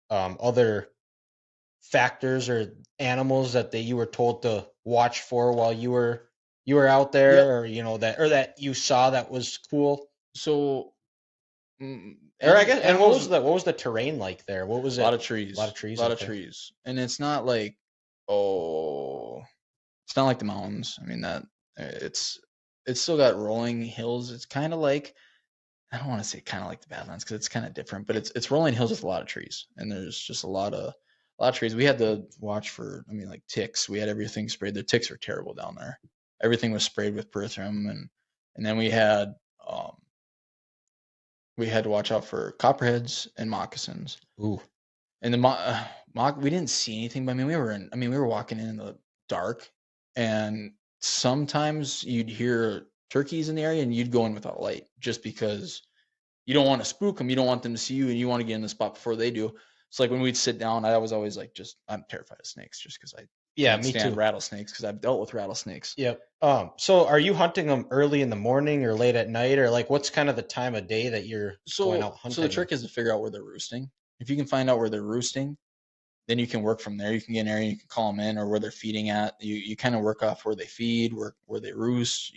other factors or animals that you were told to watch for while you were out there, Yep. or that you saw that was cool? So, Or I guess, and what was the terrain like there? What was it? A lot of trees. A lot of trees. A lot of okay. trees. And it's not like it's not like the mountains. I mean that it's still got rolling hills. It's kind of like I don't want to say kind of like the Badlands because it's kind of different, but it's rolling hills with a lot of trees, and there's just a lot of trees. We had to watch for, I mean, like ticks. We had everything sprayed. The ticks are terrible down there. Everything was sprayed with perthrum, and then we had to watch out for copperheads and moccasins. Ooh. And we didn't see anything, but I mean, we were walking in the dark, and sometimes you'd hear turkeys in the area, and you'd go in without light just because you don't want to spook them, you don't want them to see you, and you want to get in the spot before they do. It's like when we'd sit down, I was always like, I'm terrified of snakes, just because I can't me stand too. rattlesnakes because I've dealt with rattlesnakes. Yep. So are you hunting them early in the morning or late at night, or like what's kind of the time of day that you're going out hunting? So the trick is to figure out where they're roosting. If you can find out where they're roosting, then you can work from there. You can get an area, you can call them in, or where they're feeding at. You kind of work off where they feed, where they roost.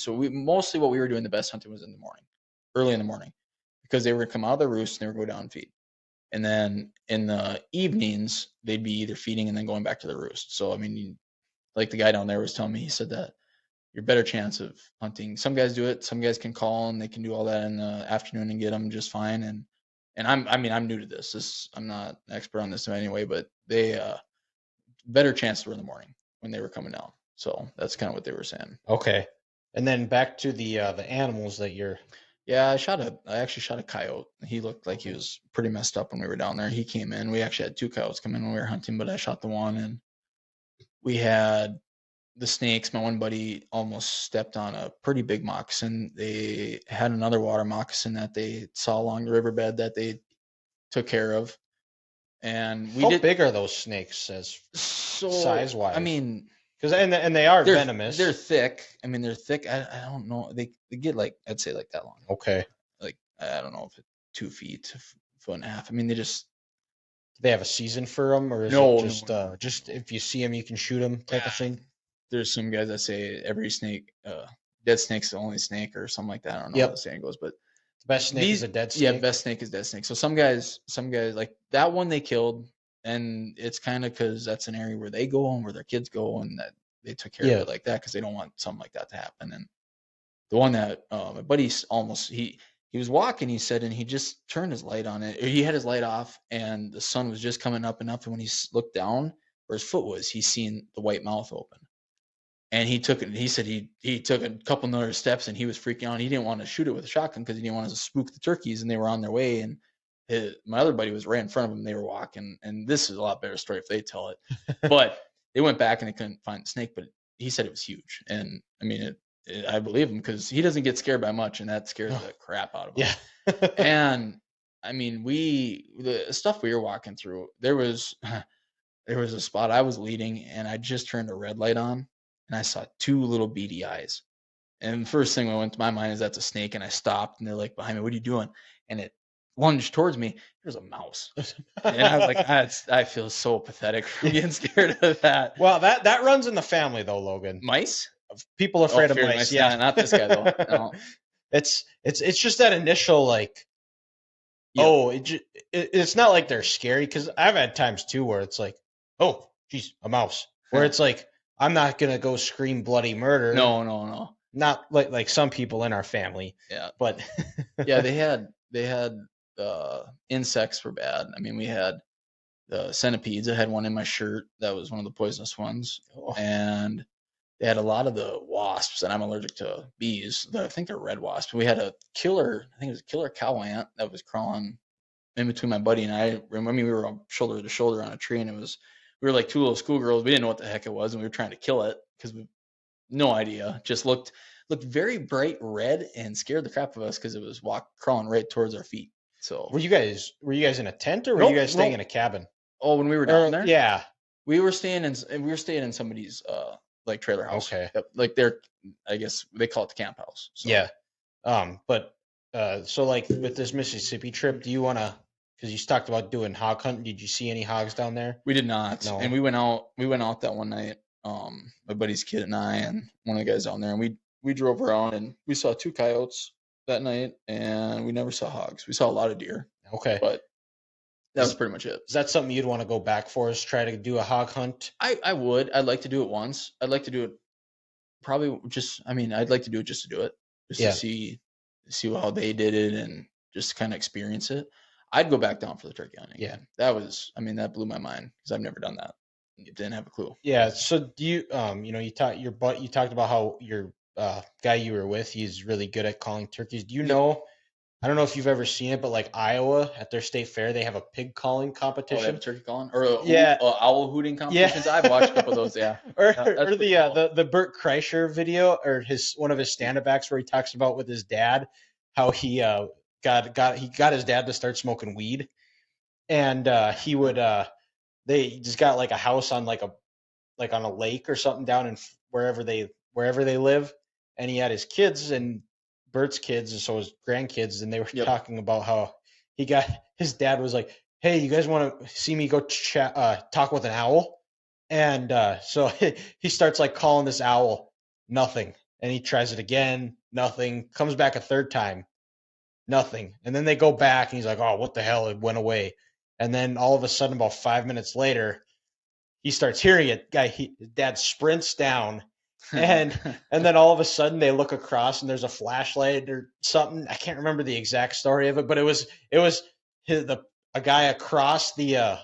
Mostly what we were doing the best hunting was in the morning, early in the morning, because they were going to come out of the roost and they were going to go down and feed. And then in the evenings, they'd be either feeding and then going back to the roost. So, I mean, like the guy down there was telling me, he said that your better chance of hunting. Some guys do it. Some guys can call and they can do all that in the afternoon and get them just fine. And I'm new to this. I'm not an expert on this in any way, but they better chance were in the morning when they were coming down. So that's kind of what they were saying. Okay. And then back to the animals that you're. Yeah, I actually shot a coyote. He looked like he was pretty messed up when we were down there. He came in. We actually had 2 coyotes come in when we were hunting, but I shot the one, and we had the snakes. My one buddy almost stepped on a pretty big moccasin. They had another water moccasin that they saw along the riverbed that they took care of. And we How did. big are those snakes as So size I wise? mean, Because and they are they're venomous. they're thick. I mean, they're thick. I don't know. They get like, I'd say like that long. Okay. Like, I don't know if it's 2 feet, foot and a half. I mean, they just Do they have a season for them, or is it no, just no. just if you see them you can shoot them type of thing? There's some guys that say every snake, dead snake's the only snake or something like that. I don't know how the Yep. saying goes, but The best snake is these, a dead yeah, snake. best snake is dead snake. So some guys like that one they killed, and it's kind of because that's an area where they go and where their kids go, and that they took care of Yeah. it like that because they don't want something like that to happen. And the one that my buddy's almost he was walking, he said, and he just turned his light on it. Or he had his light off, and the sun was just coming up enough, and when he looked down where his foot was, he seen the white mouth open. And he took it. He said he took a couple other steps, and he was freaking out. He didn't want to shoot it with a shotgun because he didn't want to spook the turkeys, and they were on their way. And my other buddy was right in front of him. They were walking, and this is a lot better story if they tell it. But they went back and they couldn't find the snake, but he said it was huge. And I mean, I believe him because he doesn't get scared by much, and that scares the crap out of him. Yeah. And I mean, the stuff we were walking through, there was a spot I was leading, and I just turned a red light on, and I saw two little beady eyes. And the first thing that went to my mind is that's a snake, and I stopped, and they're like behind me, "What are you doing?" And it lunged towards me. There's a mouse, and I was like, I feel so pathetic for getting scared of that. Well, that runs in the family though, Logan. Mice? People afraid of fear mice. Yeah, not this guy though. No. It's just that initial like. Yep. Oh, it's not like they're scary because I've had times too where it's like, oh, geez, a mouse. Where it's like, I'm not gonna go scream bloody murder. No. Not like some people in our family. Yeah. But yeah, they had insects were bad. I mean, we had the centipedes. I had one in my shirt that was one of the poisonous ones, and they had a lot of the wasps, and I'm allergic to bees. I think they're red wasps. We had a killer, I think it was a killer cow ant that was crawling in between my buddy and I. Remember, we were shoulder to shoulder on a tree, and we were like two little schoolgirls. We didn't know what the heck it was, and we were trying to kill it because we no idea. Just looked very bright red and scared the crap of us because it was crawling right towards our feet. So were you guys in a tent or were you guys staying in a cabin? Oh, when we were down there, yeah, we were staying in somebody's like trailer house. Okay, like they're, I guess they call it the camp house. So. Yeah, but so like with this Mississippi trip, do you want to? Because you talked about doing hog hunting. Did you see any hogs down there? We did not. No. And we went out that one night. My buddy's kid and I and one of the guys down there, and we drove around and we saw two coyotes that night, and we never saw hogs. We saw a lot of deer. Okay, but that was pretty much it. Is that something you'd want to go back for? Is try to do a hog hunt? I would. I'd like to do it once. I'd like to do it probably just. I mean, I'd like to do it just to do it, just to see how they did it and just kind of experience it. I'd go back down for the turkey hunting. Yeah, that blew my mind because I've never done that. Didn't have a clue. Yeah. So do you, you talked about how your guy you were with, he's really good at calling turkeys. Do you know? I don't know if you've ever seen it, but like Iowa at their state fair, they have a pig calling competition. They have a turkey calling or owl hooting competitions. Yeah. I've watched a couple of those. Yeah. or the Bert Kreischer video or one of his stand-up acts where he talks about with his dad how he got his dad to start smoking weed, and he would they just got like a house on on a lake or something down in wherever they live, and he had his kids and Bert's kids and so his grandkids, and they were talking about how his dad was like, "Hey, you guys want to see me go talk with an owl?" And so he starts like calling this owl, nothing, and he tries it again, nothing, comes back a third time, nothing, and then they go back and he's like, "Oh, what the hell? It went away." And then all of a sudden, about 5 minutes later, he starts hearing it. His dad sprints down, and then all of a sudden they look across and there's a flashlight or something. I can't remember the exact story of it, but it was a guy across the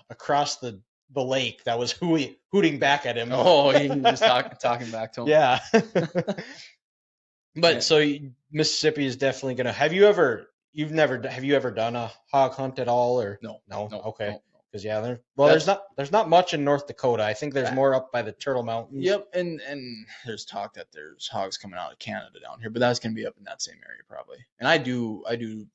lake that was hooting back at him. Oh, he was talking back to him. Yeah. But so Mississippi is definitely gonna. Have you ever done a hog hunt at all or no? Okay. No. Because there's not much in North Dakota. I think there's more up by the Turtle Mountains. Yep, and there's talk that there's hogs coming out of Canada down here, but that's gonna be up in that same area probably. And I do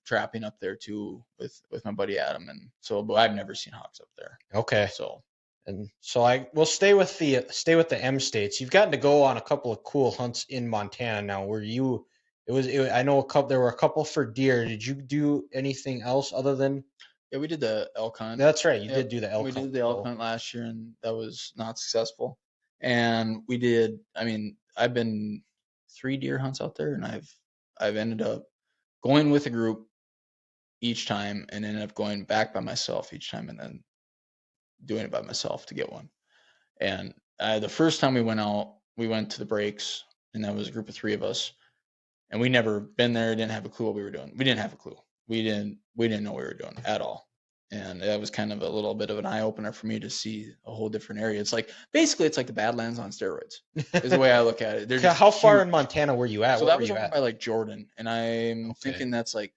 trapping up there too with my buddy Adam, and so but I've never seen hogs up there. Okay. So And so I will stay with the M states. You've gotten to go on a couple of cool hunts in Montana now. I know there were a couple for deer. Did you do anything else other than? yeah, we did the elk hunt. That's right. You did do the elk We hunt. did the elk hunt last year, and that was not successful. And we did. I mean, I've been 3 deer hunts out there, and I've ended up going with a group each time, and ended up going back by myself each time, and then doing it by myself to get one. And the first time we went out, we went to the breaks, and that was a group of 3 of us, and we never been there, didn't have a clue what we were doing. We didn't have a clue. We didn't know what we were doing at all. And that was kind of a little bit of an eye opener for me to see a whole different area. It's like basically it's like the Badlands on steroids. Is the way I look at it. How far in Montana were you at? So that was over by like Jordan, and I'm thinking that's like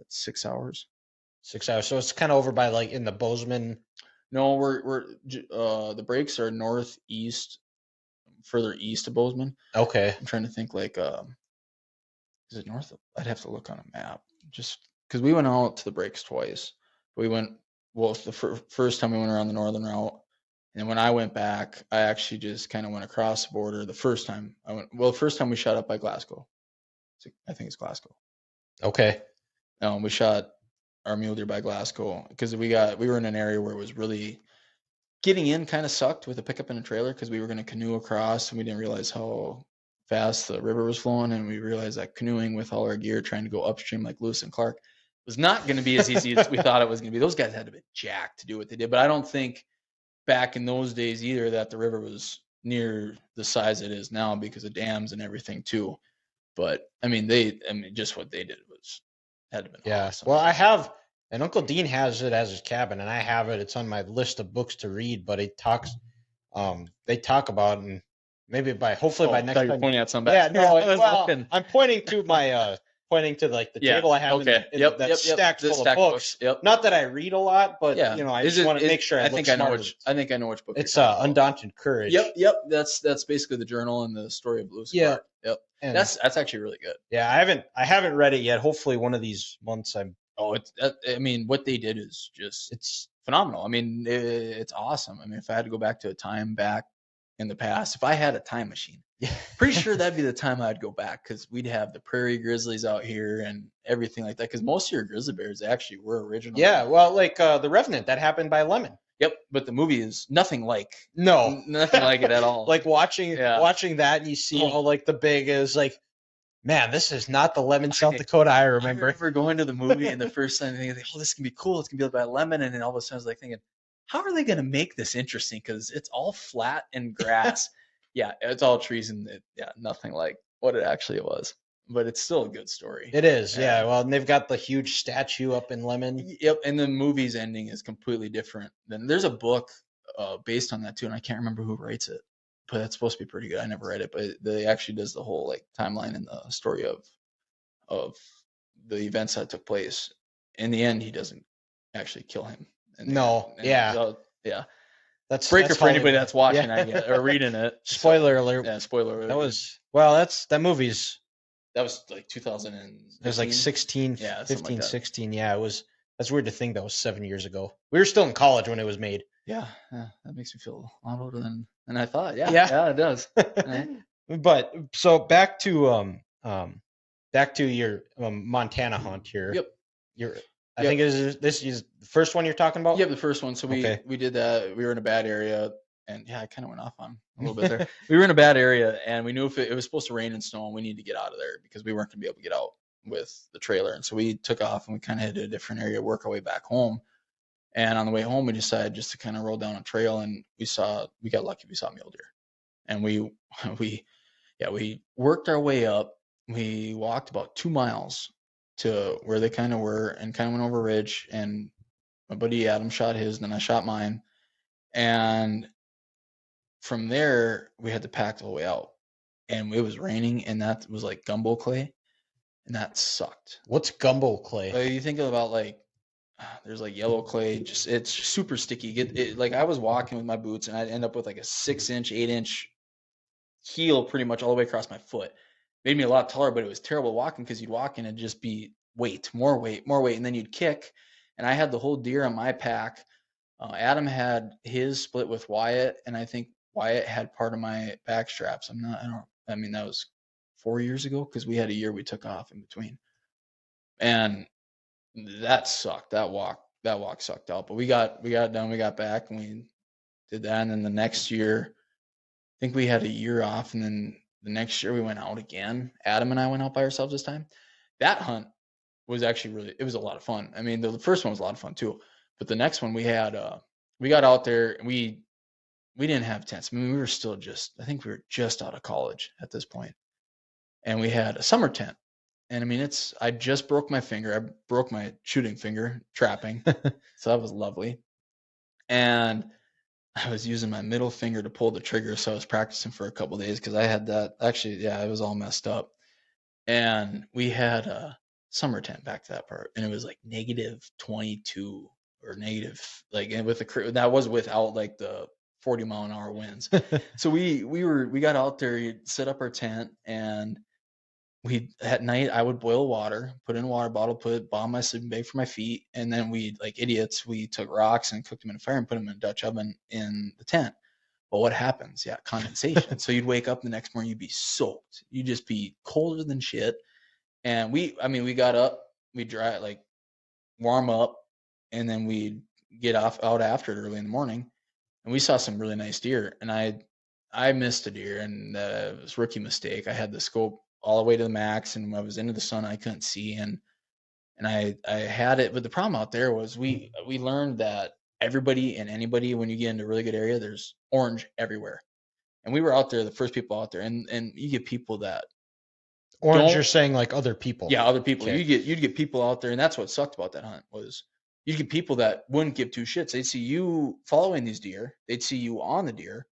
6 hours. 6 hours. So it's kind of over by like in the Bozeman. No, we're the breaks are northeast, further east of Bozeman. Okay. I'm trying to think like is it north? I'd have to look on a map just because we went out to the breaks twice. We went the first time we went around the northern route, and when I went back, I actually just kind of went across the border. The first time the first time we shot up by Glasgow. I think it's Glasgow. Okay. We shot our mule deer by Glasgow because we were in an area where it was really getting in kind of sucked with a pickup and a trailer because we were going to canoe across, and we didn't realize how fast the river was flowing, and we realized that canoeing with all our gear trying to go upstream like Lewis and Clark was not going to be as easy as we thought it was going to be. Those guys had to be jacked to do what they did, but I don't think back in those days either that the river was near the size it is now because of dams and everything too. But I mean just what they did had to been awesome. Well, and Uncle Dean has it as his cabin, and I have it. It's on my list of books to read, but they talk about, and maybe hopefully by next time. You're pointing at something. Yeah, no, I'm pointing to my like the table I have that's stacked full of books. Yep. Not that I read a lot, but I just want to make sure I think I know which book. It's Undaunted Courage. Yep. That's basically the journal and the story of Lewis. Yeah. Yep. And that's actually really good. Yeah, I haven't read it yet. Hopefully one of these months what they did is it's phenomenal. I mean, it's awesome. I mean, if I had to go back to a time back in the past, if I had a time machine, pretty sure that'd be the time I'd go back because we'd have the prairie grizzlies out here and everything like that. Because most of your grizzly bears actually were original. Yeah, well, like the Revenant, that happened by Lemon. Yep, but the movie is nothing like it at all. Like watching that, and you see how like the big is like, man, this is not the Lemon, South Dakota I remember. I remember going to the movie and the first time thinking, oh, this can be cool. It's going to be by Lemon. And then all of a sudden I was like thinking, how are they going to make this interesting? Because it's all flat and grass. Yeah, it's all trees and nothing like what it actually was. But it's still a good story. It is, yeah. Well, and they've got the huge statue up in Lemon. Yep, and the movie's ending is completely different. Then there's a book based on that too, and I can't remember who writes it. But it's supposed to be pretty good. I never read it, but they actually does the whole like timeline and the story of the events that took place. In the end, he doesn't actually kill him. Yeah. That's breaker for anybody that's watching or reading it. Spoiler alert. Yeah, spoiler alert. That was like 2000 and it was like 16, 15, 16. Yeah, it was. That's weird to think that was 7 years ago. We were still in college when it was made. Yeah, that makes me feel a lot older than I thought. Yeah, it does. But so back to your Montana hunt here. Yep. I think this is the first one you're talking about. Yep, the first one. So we did that. We were in a bad area, and I kind of went off on a little bit there. We were in a bad area, and we knew if it was supposed to rain and snow, and we needed to get out of there because we weren't going to be able to get out with the trailer. And so we took off, and we kind of headed to a different area, work our way back home. And on the way home, we decided just to kind of roll down a trail, and we got lucky. We saw mule deer, and we worked our way up. We walked about 2 miles to where they kind of were, and kind of went over a ridge. And my buddy Adam shot his, and then I shot mine. And from there, we had to pack the whole way out, and it was raining, and that was like gumbo clay, and that sucked. What's gumbo clay? You think about like there's like yellow clay, just it's super sticky. Like I was walking with my boots and I'd end up with like a 6-inch, 8-inch heel pretty much all the way across my foot. Made me a lot taller, but it was terrible walking because you'd walk and it'd just be weight, more weight, more weight, and then you'd kick. And I had the whole deer on my pack. Adam had his split with Wyatt, and I think Wyatt had part of my back straps. I mean, that was 4 years ago because we had a year we took off in between. And that sucked. That walk sucked out. But we got done, we got back, and we did that. And then the next year, I think we had a year off, and then the next year we went out again. Adam and I went out by ourselves this time. That hunt was actually it was a lot of fun. I mean, the first one was a lot of fun too, but the next one we got out there and we didn't have tents. I mean, I think we were just out of college at this point, and we had a summer tent. And I mean, I just broke my finger. I broke my shooting finger trapping, so that was lovely. And I was using my middle finger to pull the trigger, so I was practicing for a couple of days because I had that. Actually, yeah, it was all messed up. And we had a summer tent back to that part, and it was like -22 or negative, like, and that was without like the 40-mile-an-hour winds. So we got out there, set up our tent, and at night I would boil water, put in a water bottle, put bomb my sleeping bag for my feet, and then like idiots, we took rocks and cooked them in a fire and put them in a Dutch oven in the tent. But what happens? Yeah, condensation. So you'd wake up the next morning, you'd be soaked. You'd just be colder than shit. And we got up, we'd dry, like warm up, and then we'd get out after it early in the morning. And we saw some really nice deer. And I missed a deer, and it was a rookie mistake. I had the scope all the way to the max, and when I was into the sun, I couldn't see. And I had it, but the problem out there was we learned that everybody and anybody, when you get into a really good area, there's orange everywhere. And we were out there, the first people out there, and you get people that Orange, you're saying like other people. Yeah, other people. Okay. You'd get people out there, and that's what sucked about that hunt was you'd get people that wouldn't give two shits. They'd see you following these deer, they'd see you on the deer,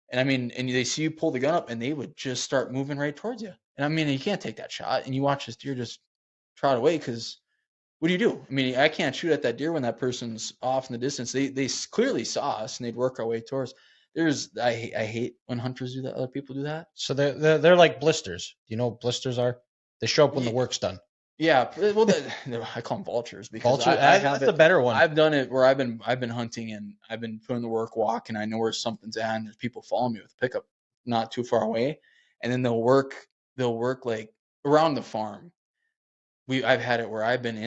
and I mean, and they see you pull the gun up, and they would just start moving right towards you. And I mean, you can't take that shot, and you watch this deer just trot away because what do you do? I mean, I can't shoot at that deer when that person's off in the distance. They clearly saw us, and they'd work our way towards. I hate when hunters do that. Other people do that. So they're like blisters. Do you know what blisters are? They show up when the work's done. Yeah, well, I call them vultures because that's a better one. I've done it where I've been hunting and I've been putting the work walk, and I know where something's at, and there's people following me with a pickup not too far away, and then they'll work like around the farm. I've had it where I've been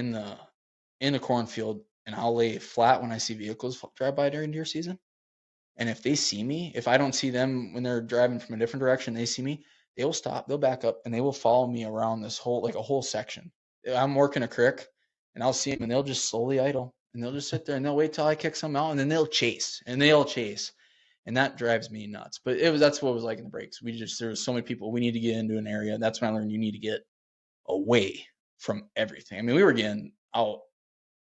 in the cornfield, and I'll lay flat when I see vehicles drive by during deer season. And if they see me, if I don't see them when they're driving from a different direction, they see me, they will stop, they'll back up, and they will follow me around this whole, like a whole section. I'm working a creek, and I'll see them, and they'll just slowly idle, and they'll just sit there, and they'll wait till I kick some out, and then they'll chase, and and that drives me nuts. But that's what it was like in the breaks. There was so many people. We need to get into an area, and that's when I learned you need to get away from everything. I mean, we were getting out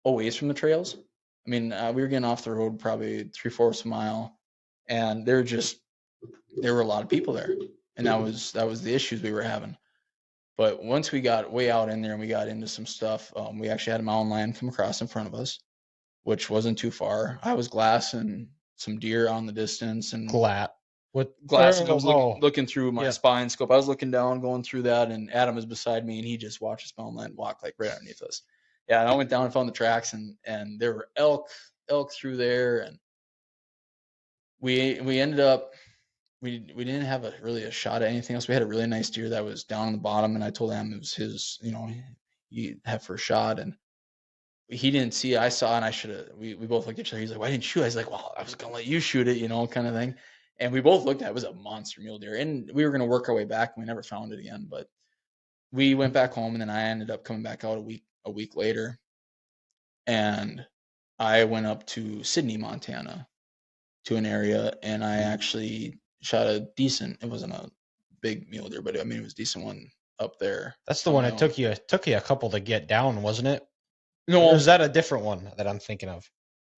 away from the trails. I mean, we were getting off the road probably 3/4 a mile, and there were a lot of people there, and that was the issues we were having. But once we got way out in there and we got into some stuff, we actually had a mountain lion come across in front of us, which wasn't too far. I was glassing some deer on the distance and glassing. I was looking through my spine scope. I was looking down, going through that, and Adam was beside me, and he just watched this mountain lion walk like right underneath us. Yeah, and I went down and found the tracks, and there were elk through there, and we ended up we didn't have really a shot at anything else. We had a really nice deer that was down on the bottom, and I told him it was his, he had first shot, and he didn't see it. I saw, and I should have. We both looked at each other. He's like, "Why didn't you shoot?" I was like, "Well, I was gonna let you shoot it," kind of thing. And we both looked at it. It was a monster mule deer, and we were gonna work our way back, and we never found it again. But we went back home, and then I ended up coming back out a week later, and I went up to Sidney, Montana, to an area, and I actually shot a decent. It wasn't a big mule deer, but I mean it was a decent one up there. That's the one it took you a couple to get down, wasn't it? No, or is that a different one that I'm thinking of?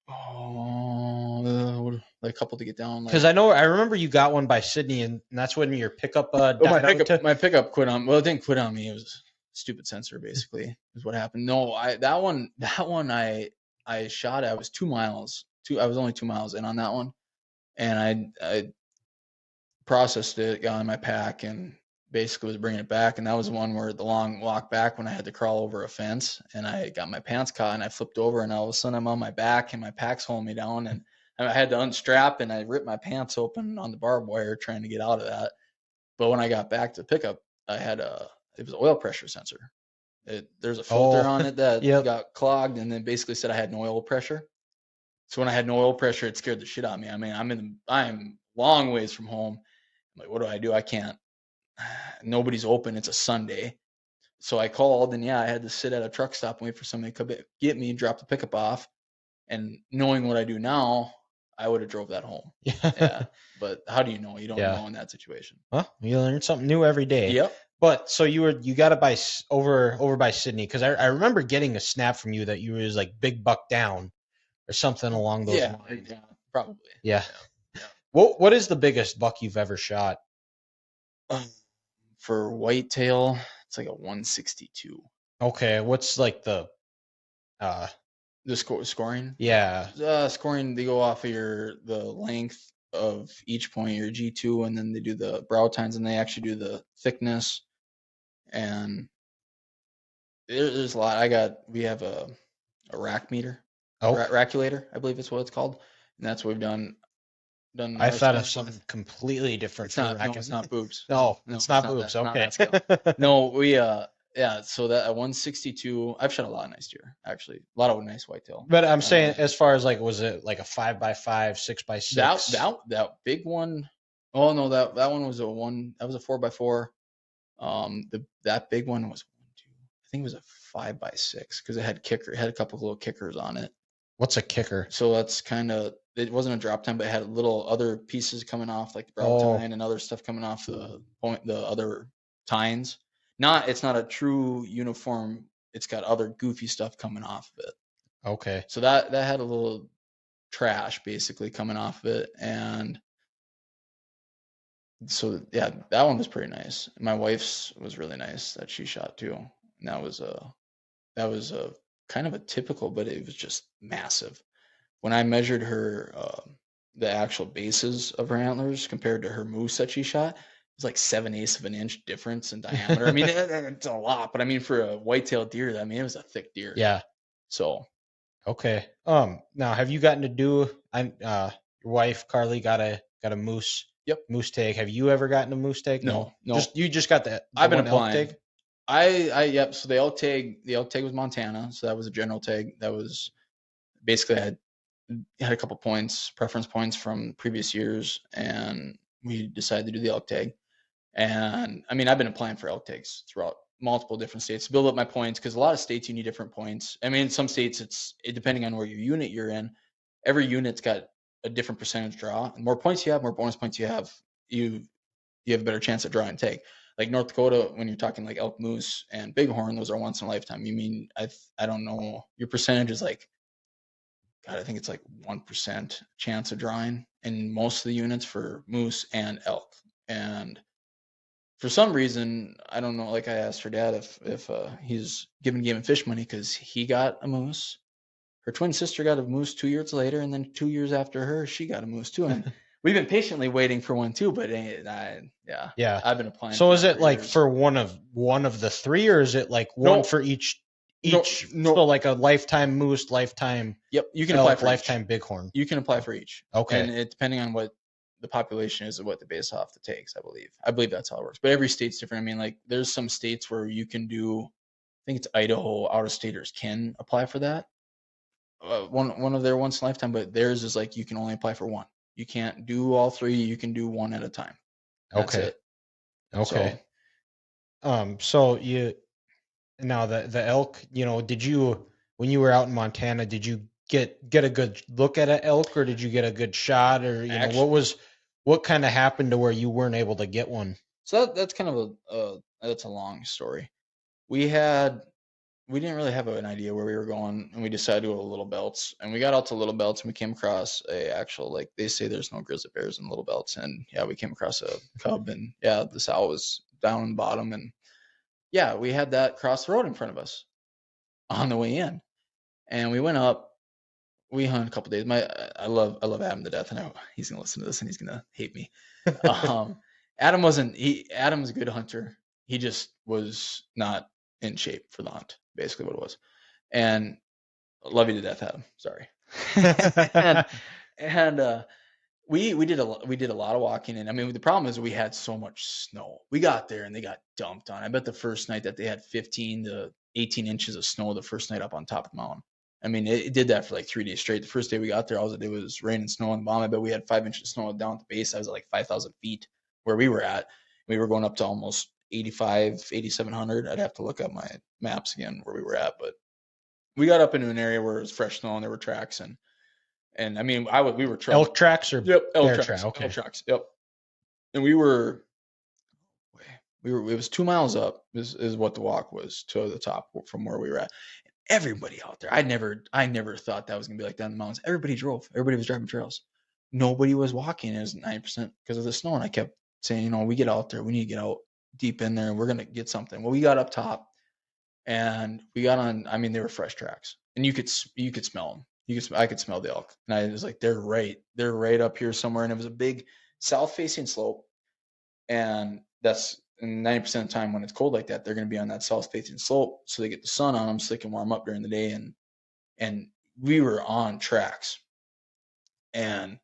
Oh, like a couple to get down. Because I remember you got one by Sydney, and that's when your pickup. My pickup quit on. Well, it didn't quit on me. It was a stupid sensor, basically, is what happened. No, that one I shot it. I was 2 miles. I was only 2 miles in on that one, and I processed it, got in my pack, and basically was bringing it back. And that was the one where the long walk back when I had to crawl over a fence, and I got my pants caught, and I flipped over, and all of a sudden I'm on my back, and my pack's holding me down, and I had to unstrap, and I ripped my pants open on the barbed wire trying to get out of that. But when I got back to the pickup, I had it was an oil pressure sensor. There's a filter Oh, on it that yep. got clogged, and then basically said I had no oil pressure. So when I had no oil pressure, it scared the shit out of me. I mean, I'm long ways from home. I'm like, what do? I can't. Nobody's open. It's a Sunday. So I called, and yeah, I had to sit at a truck stop and wait for somebody to come get me, drop the pickup off. And knowing what I do now, I would have drove that home. Yeah. But how do you know? You don't Yeah. know in that situation. Well, you learn something new every day. Yep. But so you got it by over by Sydney, because I remember getting a snap from you that you was like big buck down or something along those lines. Yeah, probably. Yeah. Yeah. What is the biggest buck you've ever shot? For whitetail, it's like a 162. Okay, what's like the Scoring? yeah. Scoring, they go off of the length of each point, your G2, and then they do the brow tines, and they actually do the thickness. And there's a lot. We have a rack meter, rackulator, I believe it's what it's called, and that's what we've done. I thought of something completely different. It's not. No, it's not boobs. No, it's not boobs. Okay. No, we yeah. So that at 162, I've shot a lot of nice deer, actually, a lot of nice whitetail. But I'm saying, as far as like, was it like a 5x5, 6x6? That big one. Oh no, that one was that was a 4x4. That big one was I think it was a 5x6 because it had a couple of little kickers on it. What's a kicker? So that's it wasn't a drop tine, but it had little other pieces coming off, like the brow tine and other stuff coming off the other tines. It's not a true uniform. It's got other goofy stuff coming off of it. Okay. So that had a little trash basically coming off of it, and so yeah, that one was pretty nice. My wife's was really nice that she shot too, and that was a kind of a typical, but it was just massive. When I measured her, the actual bases of her antlers compared to her moose that she shot, it was like 7/8 of an inch difference in diameter. I mean, it's a lot, but I mean, for a white-tailed deer, I mean, it was a thick deer. Yeah. So. Okay. Now, have you gotten to do? Your wife Carly got a moose. Yep. Moose tag. Have you ever gotten a moose tag? No. You just got the I've been one elk applying. tag? Yep. So the elk tag was Montana. So that was a general tag. That was basically I had a couple points, preference points from previous years, and we decided to do the elk tag. And I mean, I've been applying for elk tags throughout multiple different states to build up my points, because a lot of states you need different points. I mean, in some states depending on where your unit you're in, every unit's got a different percentage draw. The more points you have, more bonus points you have, you have a better chance at drawing tag. Like North Dakota, when you're talking like elk, moose, and bighorn, those are once in a lifetime. You mean I don't know, your percentage is like, God, I think it's like 1% chance of drawing in most of the units for moose and elk. And for some reason, I don't know, like I asked her dad if he's giving Game and Fish money because he got a moose. Her twin sister got a moose 2 years later, and then 2 years after her, she got a moose too. And we've been patiently waiting for one too, but yeah, I've been applying. So is it like years. For one of the three, or is it like one for each? No. So like a lifetime moose, lifetime. Yep, you can apply for lifetime each. bighorn. You can apply for each. Okay, and it, depending on what the population is, what they base off the takes. I believe that's how it works. But every state's different. I mean, like there's some states where you can do. I think it's Idaho. Out of staters can apply for that. One of their once in a lifetime, but theirs is like you can only apply for one. You can't do all three. You can do one at a time. That's okay. It. Okay. So you now the elk. Did you, when you were out in Montana, did you get a good look at an elk, or did you get a good shot, or what kind of happened to where you weren't able to get one? So that's kind of that's a long story. We didn't really have an idea where we were going, and we decided to go to Little Belts. And we got out to Little Belts, and we came across a actual, like they say there's no grizzly bears in Little Belts. And yeah, we came across a cub, and yeah, the sow was down in the bottom. And yeah, we had that cross the road in front of us on the way in. And we went up, we hunt a couple days. I love Adam to death, and he's gonna listen to this and he's gonna hate me. Um, Adam's a good hunter. He just was not in shape for the hunt, basically what it was. And love you to death, Adam. Sorry. and and we did a lot of walking, and I mean the problem is we had so much snow. We got there and they got dumped on. I bet the first night that they had 15 to 18 inches of snow the first night up on top of the mountain. I mean, it did that for like 3 days straight. The first day we got there, it was rain and snow on the bottom. I bet we had 5 inches of snow down at the base. I was at like 5,000 feet where we were at. We were going up to almost 8,700. I'd have to look up my maps again where we were at, but we got up into an area where it was fresh snow and there were tracks and I mean we were elk tracks or yep elk tracks track? Okay. elk tracks yep, and we were it was 2 miles up is what the walk was to the top from where we were at. Everybody out there, I never thought that was gonna be like that in the mountains. Everybody drove. Everybody was driving trails. Nobody was walking. It was 90% because of the snow. And I kept saying, we get out there. We need to get out deep in there and we're gonna get something. Well, we got up top and we got on. I mean, they were fresh tracks, and you could smell them. I could smell the elk, and I was like, they're right up here somewhere. And it was a big south-facing slope, and that's 90% of the time when it's cold like that, they're going to be on that south-facing slope, so they get the sun on them, so they can warm up during the day. And we were on tracks, and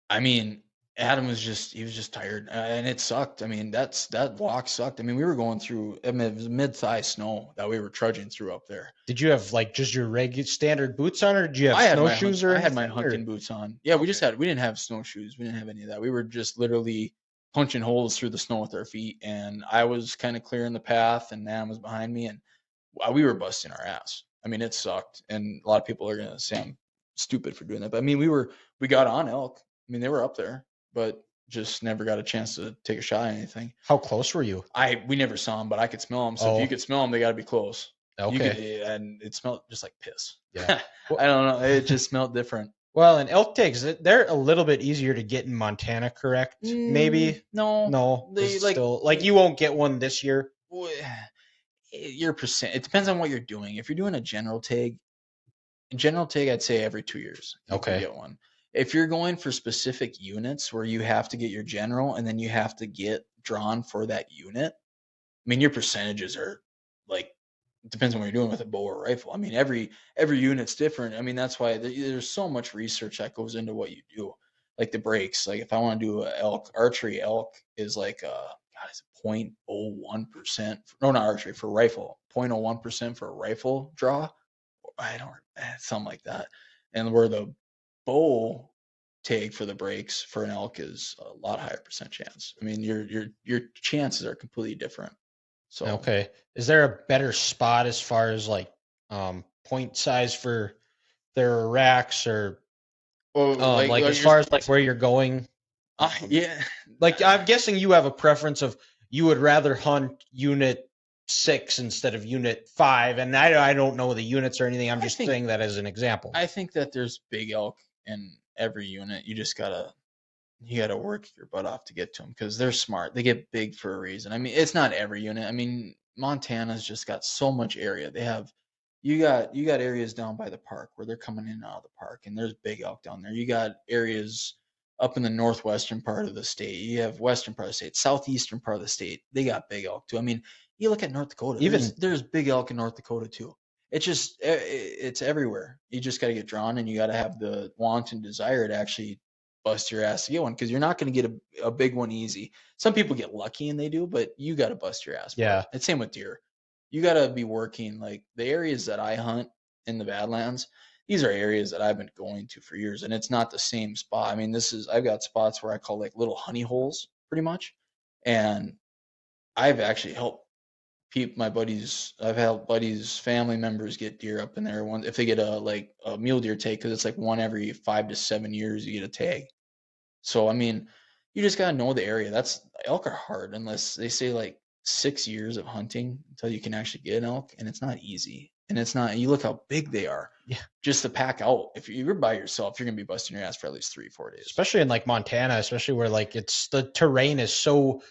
I mean, Adam was just tired, and it sucked. I mean, that walk sucked. I mean, we were going through. I mean, it was mid-thigh snow that we were trudging through up there. Did you have like just your regular standard boots on, or did you have snowshoes or anything? I had my hunting boots on. Yeah, we didn't have snowshoes. We didn't have any of that. We were just literally punching holes through the snow with our feet, and I was kind of clearing the path, and Adam was behind me, and we were busting our ass. I mean, it sucked, and a lot of people are gonna say I'm stupid for doing that, but I mean, we got on elk. I mean, they were up there, but just never got a chance to take a shot at anything. How close were you? We never saw them, but I could smell them. So if you could smell them, they got to be close. Okay. And it smelled just like piss. Yeah. I don't know. It just smelled different. Well, and elk tags, they're a little bit easier to get in Montana, correct? Maybe. No. They still like you won't get one this year. Your percent. It depends on what you're doing. If you're doing a general tag, I'd say every 2 years. You can get one. If you're going for specific units where you have to get your general and then you have to get drawn for that unit, I mean, your percentages are like, it depends on what you're doing with a bow or rifle. I mean, every unit's different. I mean, that's why there's so much research that goes into what you do. Like the breaks. Like if I want to do archery elk is like, is it 0.01%? No, not archery, for rifle. 0.01% for a rifle draw. Something like that. And where the bow tag for the breaks for an elk is a lot higher percent chance. I mean, your chances are completely different. So okay, is there a better spot as far as like point size for their racks or like as far as like where you're going? Yeah, like I'm guessing you have a preference of you would rather hunt unit 6 instead of unit 5, and I don't know the units or anything. I'm just saying that as an example. I think that there's big elk in every unit. You just gotta work your butt off to get to them because they're smart. They get big for a reason. I mean, it's not every unit. I mean, Montana's just got so much area. You got areas down by the park where they're coming in and out of the park, and there's big elk down there. You got areas up in the northwestern part of the state. You have western part of the state, southeastern part of the state. They got big elk too. I mean, you look at North Dakota. There's big elk in North Dakota too. It's just it's everywhere. You just got to get drawn, and you got to have the want and desire to actually bust your ass to get one, because you're not going to get a big one easy. Some people get lucky and they do, but you got to bust your ass. Yeah. It's same with deer. You got to be working. Like the areas that I hunt in the Badlands, these are areas that I've been going to for years, and it's not the same spot. I mean, I've got spots where I call like little honey holes pretty much. And I've actually helped I've helped buddies, family members get deer up in there. If they get a mule deer tag, because it's like one every 5 to 7 years you get a tag. So I mean, you just gotta know the area. Elk are hard unless they say like 6 years of hunting until you can actually get an elk, and it's not easy. And it's not. You look how big they are. Yeah. Just to pack out. If you're by yourself, you're gonna be busting your ass for at least 3-4 days. Especially in like Montana, especially where like the terrain is so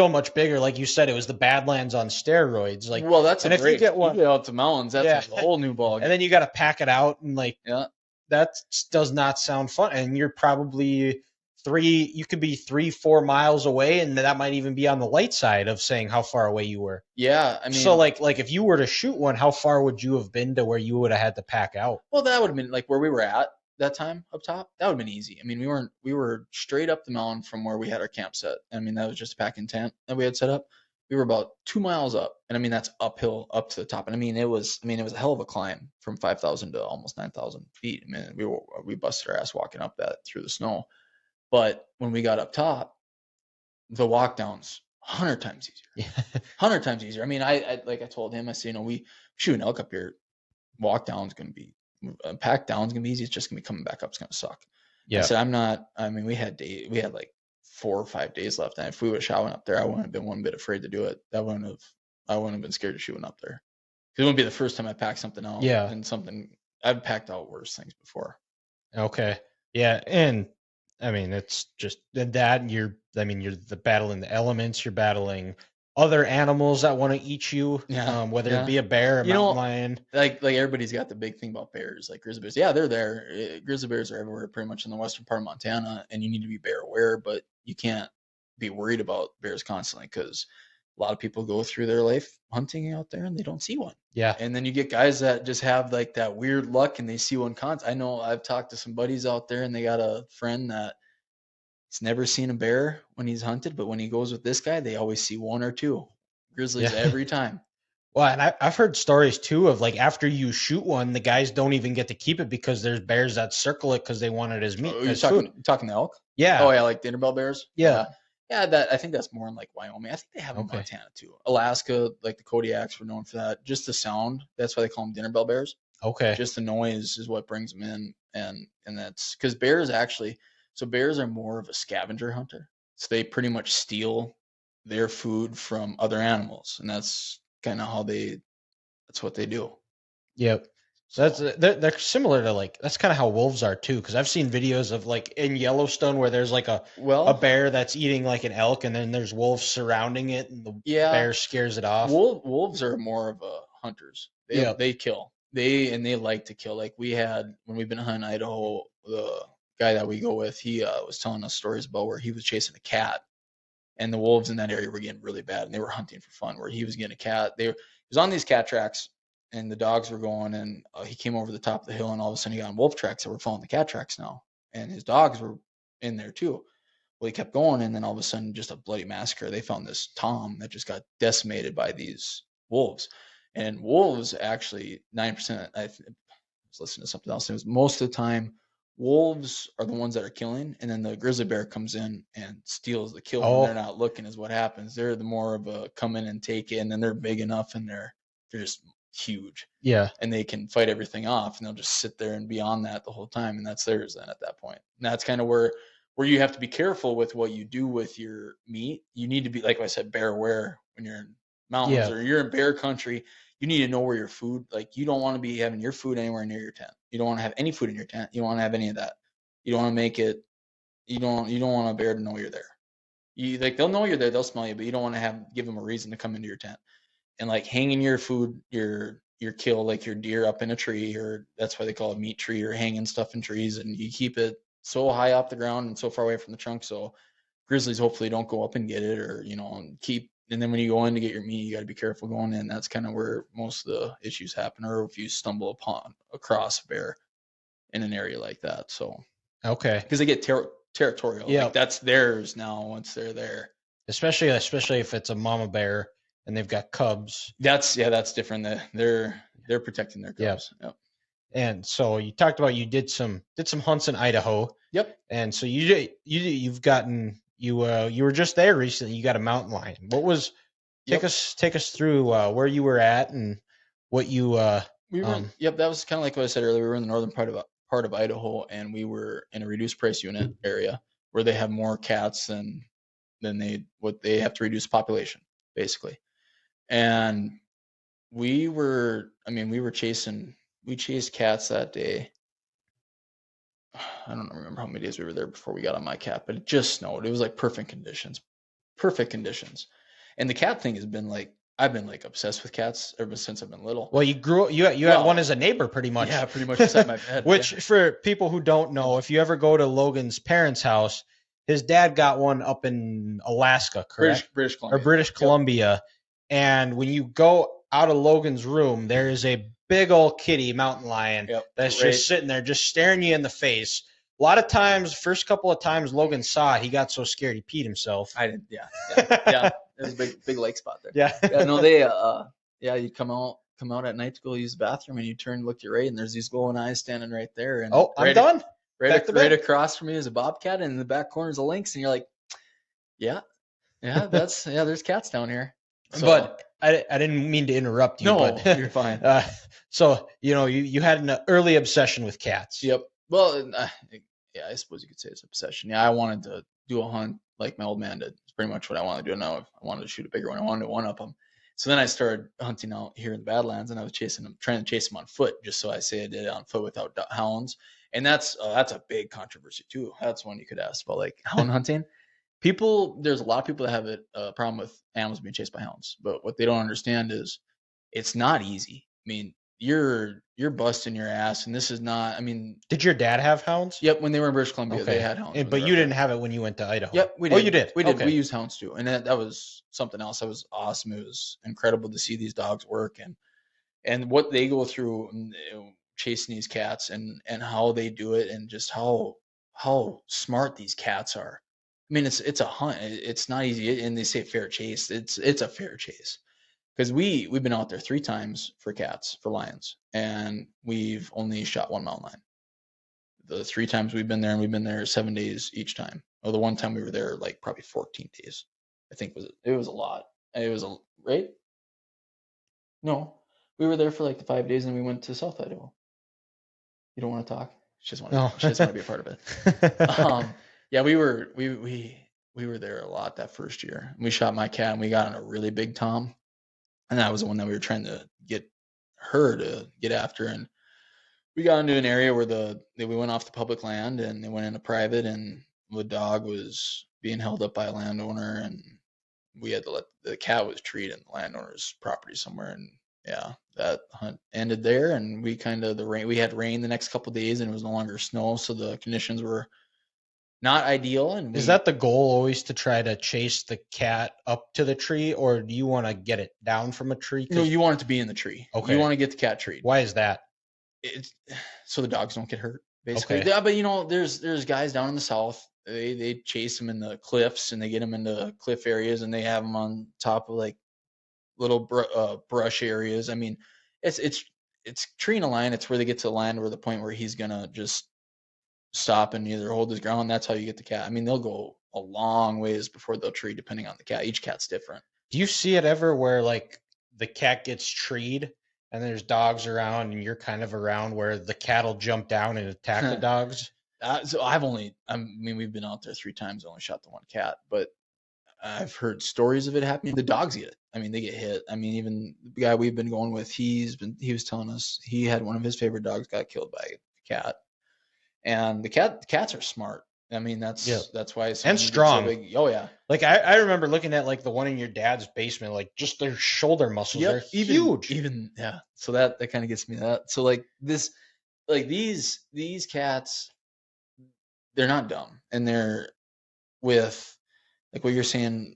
much bigger. Like you said, it was the Badlands on steroids. Like, well, that's if you get one out to mountains, that's a whole new ball game. And then you got to pack it out and like, yeah. that does not sound fun. And you're probably you could be 3-4 miles away, and that might even be on the light side of saying how far away you were. Yeah, I So mean, like if you were to shoot one, how far would you have been to where you would have had to pack out? well, that would have been like where we were at that time up top. That would have been easy. I mean, we were straight up the mountain from where we had our camp set. I mean, that was just a packing tent that we had set up. We were about 2 miles up, and I mean that's uphill up to the top. And I mean it was a hell of a climb from 5,000 to almost 9,000 feet. I mean, we busted our ass walking up that through the snow. But when we got up top, the walk down's 100 times easier. Yeah. 100 times easier. I mean, I like I told him, I said, we shoot an elk up here. Walk down's gonna be pack down's gonna be easy. It's just gonna be coming back up. It's gonna suck. I Yeah. said, I'm not. I mean, we had like 4 or 5 days left, and if we would have shot one up there, I wouldn't have been one bit afraid to do it. I wouldn't have been scared to shoot one up there. It wouldn't be the first time I packed something out, Yeah. and something I've packed out worse things before. Okay. Yeah. And I mean, it's just that you're the battling the elements, you're battling other animals that want to eat you, Yeah, whether it yeah. be a bear, a You mountain know, lion. like everybody's got the big thing about bears, like grizzly bears. Yeah, they're there. Grizzly bears are everywhere, pretty much in the western part of Montana, and you need to be bear aware, but you can't be worried about bears constantly because a lot of people go through their life hunting out there and they don't see one. Yeah. And then you get guys that just have like that weird luck and they see one I know I've talked to some buddies out there and they got a friend that he's never seen a bear when he's hunted, but when he goes with this guy, they always see one or two grizzlies Yeah. every time. Well, and I've heard stories too of like after you shoot one, the guys don't even get to keep it because there's bears that circle it because they want it as meat, Oh, you're as food. talking the elk? Yeah. Oh yeah, like dinner bell bears. Yeah. Yeah. That I think that's more in like Wyoming. I think they have in Okay. Montana too. Alaska, like the Kodiaks were known for that. Just the sound. That's why they call them dinner bell bears. Okay. Just the noise is what brings them in, and that's because bears actually. So bears are more of a scavenger hunter. So they pretty much steal their food from other animals, and that's kind of how they. That's what they do. Yep. So So they're similar to like that's kind of how wolves are too. Because I've seen videos of like in Yellowstone where there's like a well, bear that's eating like an elk, and then there's wolves surrounding it, and the yeah. bear scares it off. Wolves are more of a hunters. Yep. They kill. They like to kill. Like we had when we've been hunting Idaho, the guy that we go with, he was telling us stories about where he was chasing a cat, and the wolves in that area were getting really bad, and they were hunting for fun. Where he was getting a cat, he was on these cat tracks, and the dogs were going, and he came over the top of the hill, and all of a sudden he got on wolf tracks that were following the cat tracks now, and his dogs were in there too. Well, he kept going, and then all of a sudden, just a bloody massacre. They found this tom that just got decimated by these wolves, and wolves actually 9%. I was listening to something else. It was most of the time wolves are the ones that are killing, and then the grizzly bear comes in and steals the kill when they're Oh, not looking. Is what happens. They're the more of a come in and take it, and then they're big enough and they're just huge, yeah. and they can fight everything off, and they'll just sit there and be on that the whole time, and that's theirs then at that point. And that's kind of where you have to be careful with what you do with your meat. You need to be, like I said, bear aware when you're in mountains Yeah. or you're in bear country. You need to know where your food, like you don't want to be having your food anywhere near your tent. You don't want to have any food in your tent. You don't want to have any of that. You don't want to make it, you don't want a bear to know you're there. You like, they'll know you're there, they'll smell you, but you don't want to give them a reason to come into your tent. And like hanging your food, your kill, like your deer up in a tree, or that's why they call it meat tree, or hanging stuff in trees, and you keep it so high off the ground and so far away from the trunk so grizzlies hopefully don't go up and get it, or and keep. And then when you go in to get your meat, you got to be careful going in. That's kind of where most of the issues happen, or if you stumble across a bear in an area like that. So Okay. because they get territorial, Yeah. like that's theirs now once they're there. Especially if it's a mama bear and they've got cubs. That's different. They're protecting their Yeah. cubs. Yep. And so you talked about you did some hunts in Idaho. Yep. And so you've gotten you were just there recently. You got a mountain lion. What was Yep. take us through where you were at and what you We were yep, that was kind of like what I said earlier. We were in the northern part of Idaho, and we were in a reduced price unit area where they have more cats than they have to reduce population basically. And we chased cats that day. I don't remember how many days we were there before we got on my cat, but it just snowed. It was like perfect conditions. And the cat thing has been like I've been like obsessed with cats ever since I've been little. Well, you had one Well, as a neighbor pretty much. yeah, pretty much beside my bed. Which Yeah. for people who don't know, if you ever go to Logan's parents' house, his dad got one up in Alaska, correct? British Or Columbia. British Yep. Columbia. And when you go out of Logan's room, there is a big old kitty mountain lion Yep. that's Right. just sitting there, just staring you in the face. A lot of times, first couple of times Logan saw it, he got so scared he peed himself. I didn't. Yeah. There's a big lake spot there. Yeah. Yeah. No, they. Yeah. You come out at night to go use the bathroom, and you turn, look to your right, and there's these glowing eyes standing right there. And Oh, I'm done. Right across from me is a bobcat, and in the back corner is a lynx, and you're like, yeah, there's cats down here. So, but I didn't mean to interrupt you. No, but, you're fine. So you had an early obsession with cats. Yep. Well, yeah, I suppose you could say it's obsession. Yeah, I wanted to do a hunt like my old man did. It's pretty much what I wanted to do now. I wanted to shoot a bigger one. I wanted to one up them. So then I started hunting out here in the Badlands, and I was trying to chase them on foot, just so I say I did it on foot without hounds. And that's a big controversy too. That's one you could ask about, like hound hunting. There's a lot of people that have a problem with animals being chased by hounds, but what they don't understand is it's not easy. I mean, you're busting your ass, and this is not. I mean, Did your dad have hounds? yep. When they were in British Columbia, Okay. they had hounds. But you didn't have it when you went to Idaho. Yep, we did. Oh, you did. We did. Okay. We used hounds too, and that was something else. That was awesome. It was incredible to see these dogs work and what they go through, chasing these cats, and how they do it, and just how smart these cats are. I mean, it's a hunt. It's not easy, and they say fair chase. It's a fair chase, because we've been out there 3 times for cats, for lions, and we've only shot one mountain lion. The 3 times we've been there, and we've been there 7 days each time. Oh, the one time we were there like probably 14 days. I think it was a lot. It was a right? No, we were there for like the 5 days, and we went to South Idaho. You don't want to talk? She just No. want to be a part of it. Yeah, we were there a lot that first year. We shot my cat, and we got on a really big tom, and that was the one that we were trying to get her to get after. And we got into an area where we went off the public land, and they went into private, and the dog was being held up by a landowner, and we had to let the cat was treed in the landowner's property somewhere. And yeah, that hunt ended there, and we we had rain the next couple of days, and it was no longer snow, so the conditions were not ideal. And Is that the goal always, to try to chase the cat up to the tree, or do you want to get it down from a tree? No, you want it to be in the tree. Okay. You want to get the cat treed. Why is that? It's so the dogs don't get hurt, basically. Okay. Yeah, but there's guys down in the south. They chase them in the cliffs, and they get them into cliff areas, and they have them on top of like little brush areas. I mean, it's treeing a lion. It's where they get to the land where the point where he's gonna just stop and either hold his ground. That's how you get the cat. I mean, they'll go a long ways before they'll tree, depending on the cat. Each cat's different. Do you see it ever where like the cat gets treed and there's dogs around, and you're kind of around where the cat will jump down and attack the dogs? So we've been out there 3 times. I only shot the one cat, but I've heard stories of it happening. The dogs get it. I mean, they get hit. I mean, even the guy we've been going with, he was telling us he had one of his favorite dogs got killed by a cat, and the cats are smart. I mean, that's why and strong. So big. Oh yeah. Like I remember looking at like the one in your dad's basement, like just their shoulder muscles are huge. Even yeah. So that kind of gets me that. So like these cats, they're not dumb, and they're with like what you're saying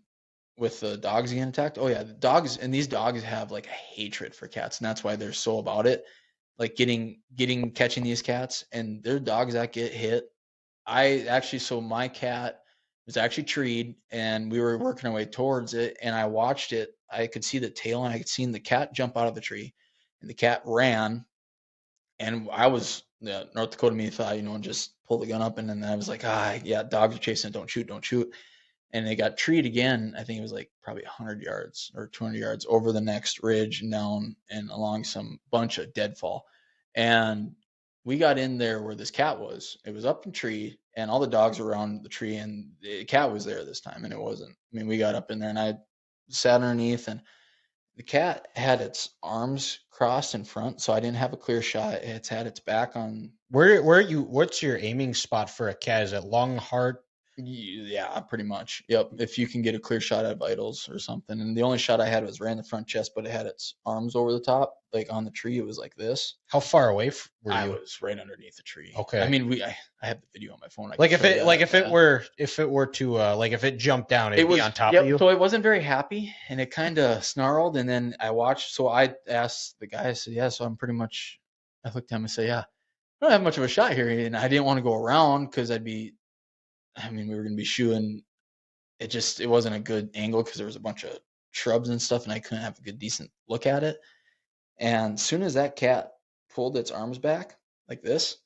with the dogs getting attacked. Oh yeah, these dogs have like a hatred for cats, and that's why they're so about it. Like catching these cats, and they're dogs that get hit. So my cat was actually treed, and we were working our way towards it, and I watched it. I could see the tail, and I could see the cat jump out of the tree, and the cat ran, and I was North Dakota me thought, and just pull the gun up, and then I was like, yeah, dogs are chasing it, don't shoot. And they got treed again. I think it was like probably 100 yards or 200 yards over the next ridge and down and along some bunch of deadfall. And we got in there where this cat was. It was up in tree, and all the dogs were around the tree, and the cat was there this time, and it wasn't. I mean, we got up in there, and I sat underneath, and the cat had its arms crossed in front, so I didn't have a clear shot. It's had its back on. What's your aiming spot for a cat? Is it long heart? Yeah, pretty much. Yep. If you can get a clear shot at vitals or something. And the only shot I had was right in the front chest, but it had its arms over the top, like on the tree. It was like this. How far away were I you? was right underneath the tree. I Okay. mean, I have the video on my phone. I can Like if show it you like that. if it Yeah. were to like if it jumped down, It it'd be was, on top of yep. you. So it wasn't very happy and it kind of snarled. And then I watched. So I asked the guy, I said, yeah, so I'm pretty much, I looked at him and said, yeah, I don't have much of a shot here. And I didn't want to go around because I mean, we were going to be shooting. It wasn't a good angle because there was a bunch of shrubs and stuff and I couldn't have a good, decent look at it. And as soon as that cat pulled its arms back like this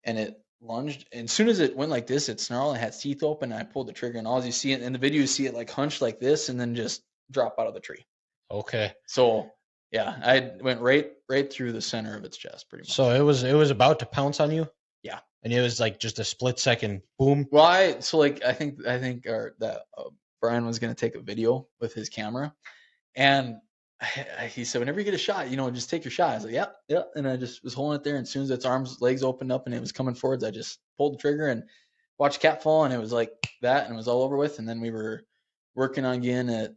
and it lunged, and as soon as it went like this, it snarled and had its teeth open. And I pulled the trigger, and all you see it in the video, you see it like hunched like this and then just drop out of the tree. Okay. So yeah, I went right through the center of its chest, pretty much. So it was about to pounce on you, Yeah. and it was like just a split second, boom. Well, I think Brian was gonna take a video with his camera, and he said, whenever you get a shot, just take your shot. I was like, yep, yep. And I just was holding it there. And as soon as its legs opened up and it was coming forwards, I just pulled the trigger and watched cat fall. And it was like that. And it was all over with. And then we were working on getting it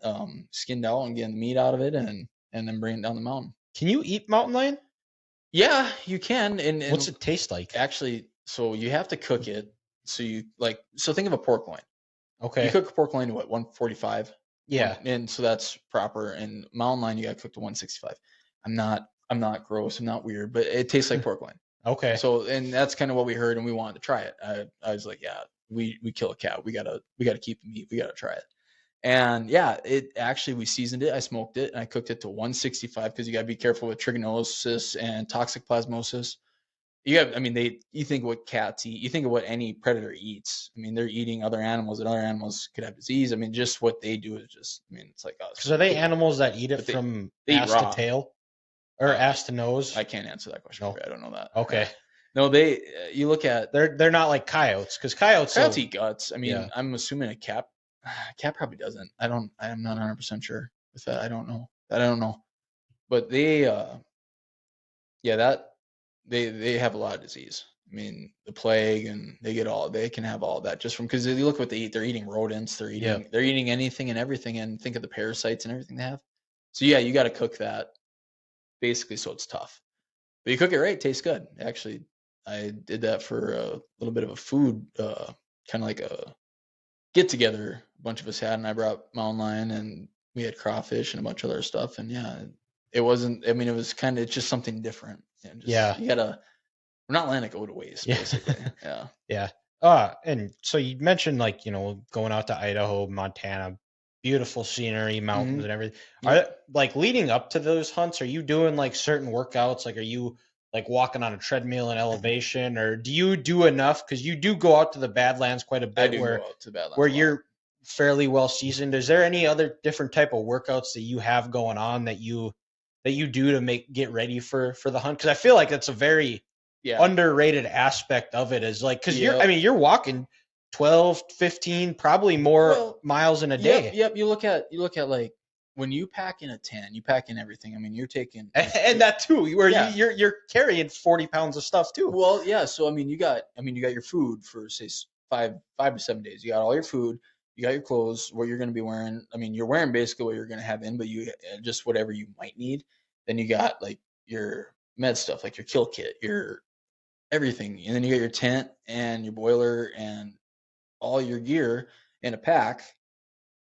skinned out and getting the meat out of it and then bringing it down the mountain. Can you eat mountain lion? Yeah, you can. And What's it taste like? actually, so you have to cook it. So think of a pork loin. Okay. You cook a pork loin to what, 145? Yeah. And so that's proper. And mountain lion, you got to cook to 165. I'm not gross. I'm not weird, but it tastes like pork loin. Okay. So, and that's kind of what we heard, and we wanted to try it. I was like, yeah, we kill a cat. We gotta keep the meat. We gotta try it. And yeah, we seasoned it. I smoked it and I cooked it to 165 because you gotta be careful with trichinosis and toxic plasmosis. You think of what cats eat. You think of what any predator eats. I mean, they're eating other animals, and other animals could have disease. I mean, just what they do is it's like us. Because are they animals that eat it from they eat ass raw. to tail, or ass to nose? I can't answer that question. No. I don't know that. Okay. No, you look at They're not like coyotes, because coyotes eat guts. I mean, Yeah. I'm assuming a cat probably doesn't. I'm not 100% sure with that. I don't know. But they have a lot of disease. I mean, the plague, and they can have all that just from, because if you look what they eat, they're eating rodents, they're eating anything and everything, and think of the parasites and everything they have. So yeah, you got to cook that basically so it's tough. But you cook it right, it tastes good. Actually, I did that for a little bit of a food, kind of like a get together. A bunch of us had, and I brought mountain lion, and we had crawfish and a bunch of other stuff. And yeah, it wasn't. I mean, it was it's just something different. Yeah. You gotta. We're not letting it go to waste, Yeah. basically. Yeah. Yeah. And so you mentioned going out to Idaho, Montana, beautiful scenery, mountains, and everything. Yep. Are like leading up to those hunts, are you doing like certain workouts? Like, are you like walking on a treadmill in elevation, or do you do enough? Because you do go out to the Badlands quite a bit, I do go out to Badlands where a lot. you're fairly well seasoned. Is there any other different type of workouts that you have going on that you do to get ready for the hunt? Because I feel like that's a very underrated aspect of it, is like, because you're walking 12, 15, probably more miles in a day. Yep. You look at like when you pack in a tent, you pack in everything. I mean, you're taking and that too, where you're carrying 40 pounds of stuff too. Well, yeah. So I mean, you got your food for say 5 to 7 days. You got all your food. You got your clothes, what you're going to be wearing. I mean, you're wearing basically what you're going to have in, but you just whatever you might need. Then you got like your med stuff, like your kill kit, your everything, and then you got your tent and your boiler and all your gear in a pack.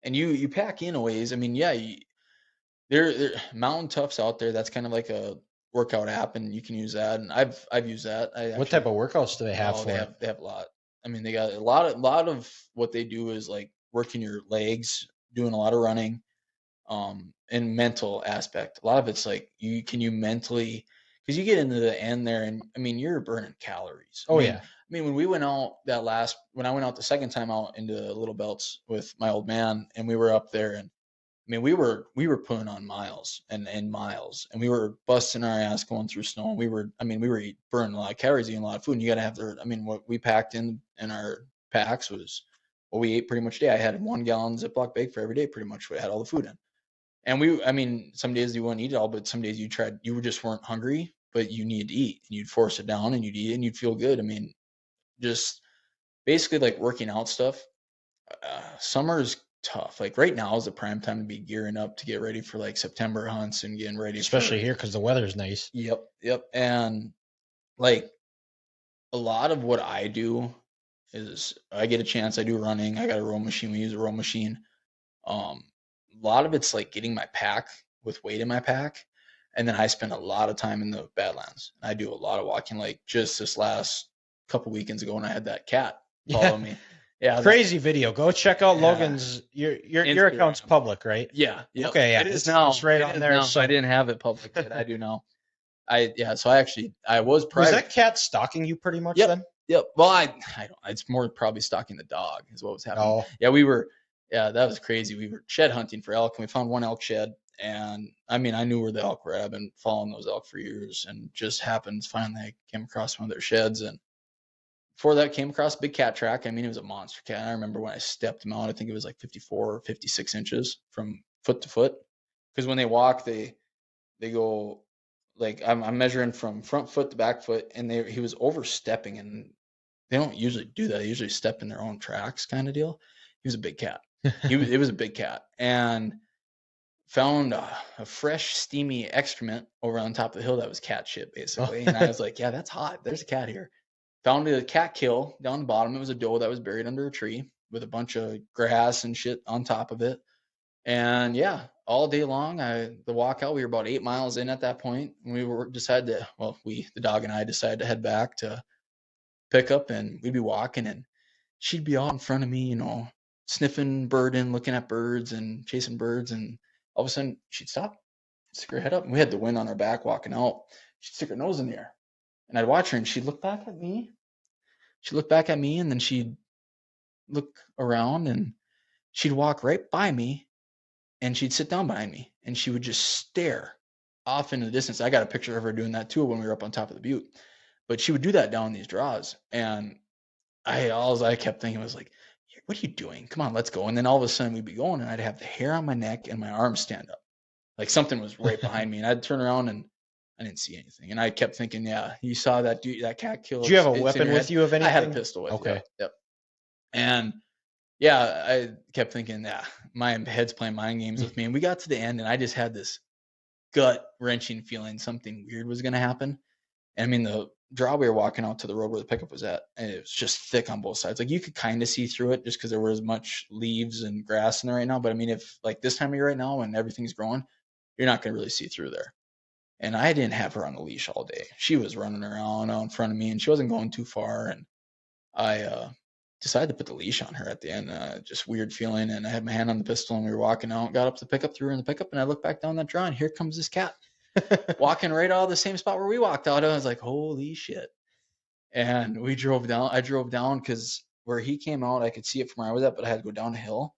And you pack in a ways. I mean, yeah, there Mountain Toughs out there. That's kind of like a workout app, and you can use that. And I've used that. What type of workouts do they have for it? They have a lot. I mean, they got a lot of what they do is like working your legs, doing a lot of running, and mental aspect. A lot of it's like you mentally, because you get into the end there, and I mean, you're burning calories. I mean, when I went out the second time out into Little Belts with my old man, and we were up there, and I mean, we were putting on miles and miles, and we were busting our ass going through snow. And we were burning a lot of calories, eating a lot of food. And you got to have what we packed in our packs was what we ate pretty much a day. I had 1 gallon Ziploc bag for every day, pretty much. We had all the food in. And some days you wouldn't eat it all, but some days you just weren't hungry, but you needed to eat, and you'd force it down, and you'd eat it, and you'd feel good. I mean, just basically like working out stuff. Summer's tough. Like right now is the prime time to be gearing up to get ready for like September hunts and getting ready Especially for. here because the weather's nice. Yep. And like a lot of what I do is I get a chance, I do running. I got a row machine. We use a row machine. Um, a lot of it's like getting my pack with weight in my pack. And then I spend a lot of time in the Badlands. I do a lot of walking. Like just this last couple weekends ago when I had that cat Yeah. follow me. Yeah, Crazy video. Go check out yeah. Logan's. Your account's Instagram. public, right? Yeah, yep. Okay, yeah. It is It's now. right It on is there. now. I So didn't have it public yet. I do now. So I was was private. that cat stalking you pretty much Yep. then? Yep. Well, I don't. It's more probably stalking the dog is what was happening. Oh, Yeah, we were. Yeah, that was crazy. We were shed hunting for elk, and we found one elk shed. And I mean, I knew where the elk were at. I've been following those elk for years, and just happened finally I came across one of their sheds. And before that, came across a big cat track. I mean, it was a monster cat. And I remember when I stepped him out. I think it was like 54 or 56 inches from foot to foot. Because when they walk, they go like I'm measuring from front foot to back foot, and he was overstepping, and they don't usually do that. They usually step in their own tracks, kind of deal. He was a big cat. It was a big cat, and found a fresh, steamy excrement over on top of the hill that was cat shit, basically. And I was like, yeah, that's hot. There's a cat here. Found a cat kill down the bottom. It was a doe that was buried under a tree with a bunch of grass and shit on top of it. And yeah, all day long, the walkout. We were about 8 miles in at that point. And the dog and I decided to head back to pick up, and we'd be walking, and she'd be out in front of me, sniffing bird in, looking at birds and chasing birds, and all of a sudden she'd stop, stick her head up, and we had the wind on our back walking out. She'd stick her nose in the air, and I'd watch her, and she'd look back at me. She'd look back at me, and then she'd look around, and she'd walk right by me, and she'd sit down behind me, and she would just stare off into the distance. I got a picture of her doing that too when we were up on top of the butte. But she would do that down these draws, and I kept thinking was like, "What are you doing? Come on, let's go!" And then all of a sudden we'd be going, and I'd have the hair on my neck and my arms stand up, like something was right behind me, and I'd turn around and I didn't see anything, and I kept thinking, "Yeah, you saw that dude, that cat kill. did you have a It's in weapon your with head." you of I had a anything? pistol with. Okay. Yep. And yeah, I kept thinking, yeah, my head's playing mind games with me, and we got to the end, and I just had this gut wrenching feeling something weird was going to happen. And I mean, the draw we were walking out to the road where the pickup was at, and it was just thick on both sides. Like you could kind of see through it just because there was much leaves and grass in there right now. But I mean, if like this time of year right now when everything's growing, you're not going to really see through there. And I didn't have her on a leash all day. She was running around out in front of me, and she wasn't going too far. And I decided to put the leash on her at the end. Just weird feeling. And I had my hand on the pistol, and we were walking out, got up to the pickup, threw her in the pickup, and I looked back down that draw, and here comes this cat walking right out of the same spot where we walked out. I was like, holy shit. And we drove down. I drove down because where he came out, I could see it from where I was at, but I had to go down a hill.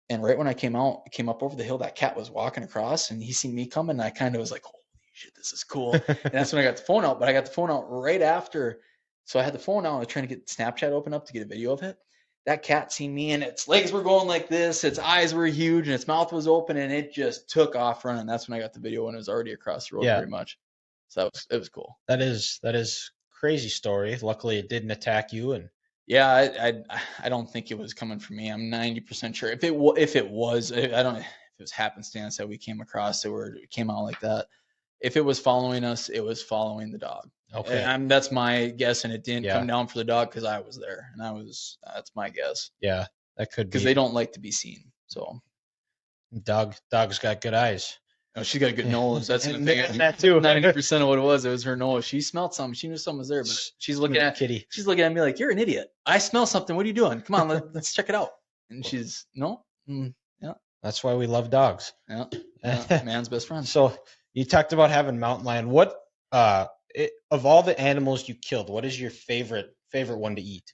And right when I came up over the hill, that cat was walking across, and he seen me coming. And I kind of was like, holy shit, this is cool. And that's when I got the phone out. But I got the phone out right after. So I had the phone out. I was trying to get Snapchat open up to get a video of it. That cat seen me, and its legs were going like this. Its eyes were huge, and its mouth was open, and it just took off running. That's when I got the video, when it was already across the road Yeah. pretty much. So it was cool. That is crazy story. Luckily, it didn't attack you. And Yeah, I don't think it was coming from me. I'm 90% sure. If it was, I don't know if it was happenstance that we came across it where it came out like that. If it was following us, it was following the dog. okay, That's my guess, and it didn't Yeah. come down for the dog because I was there, and that's my guess yeah, that could because be. they don't like to be seen. So Dog's got good eyes. she's got a good nose. That's the And thing. that too. 90% of what it was her nose. She smelled something. She knew something was there, but she's looking at kitty. She's looking at me like, you're an idiot. I smell something. What are you doing? Come on, let's check it out. And she's no. Yeah. That's why we love dogs. Yeah. Man's best friend. So you talked about having mountain lion. What of all the animals you killed, what is your favorite one to eat?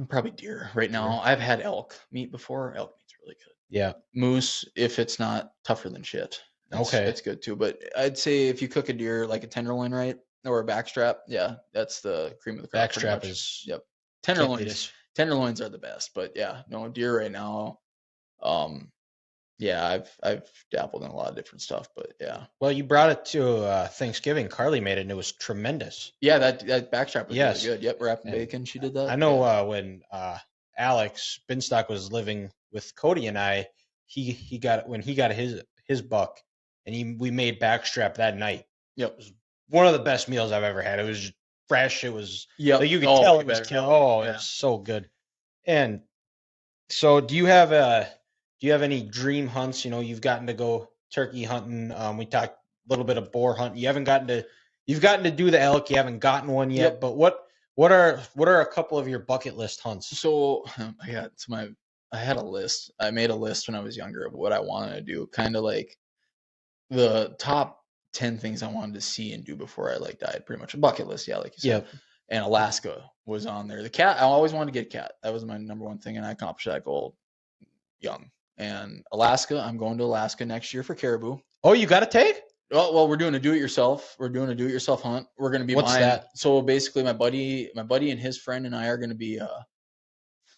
Probably deer right now. I've had elk meat before. Elk meat's really good. Yeah. Moose, if it's not tougher than shit. It's good too. But I'd say if you cook a deer like a tenderloin, right, or a backstrap, yeah, that's the cream of the crop. Backstrap is. Yep. Tenderloins are the best. But yeah, no, deer right now. Yeah, I've dabbled in a lot of different stuff, but yeah. Well, you brought it to Thanksgiving. Carly made it, and it was tremendous. Yeah, that backstrap was really Yes, good. Yep, wrapping and bacon. She did I that. know Yeah. when Alex Binstock was living with Cody and I, he got when he got his buck, and we made backstrap that night. It Yep. was one of the best meals I've ever had. It was just fresh. It was like Yep. you could Oh, tell way it was better. kill. Oh, it Yeah. was so good. And so, do you have any dream hunts? You know, you've gotten to go turkey hunting. We talked a little bit of boar hunting. You've gotten to do the elk. You haven't gotten one yet. Yep. But what are a couple of your bucket list hunts? So I had a list. I made a list when I was younger of what I wanted to do, kind of like the top 10 things I wanted to see and do before I like died, pretty much a bucket list. Yeah, like you said. Yep. And Alaska was on there. The cat, I always wanted to get a cat. That was my number one thing, and I accomplished that goal young. And Alaska, I'm going to Alaska next year for caribou. Oh, you got a tag? Well, we're doing a do-it-yourself. We're doing a do-it-yourself hunt. We're going to be What's buying. that? So basically, my buddy, and his friend and I are going to be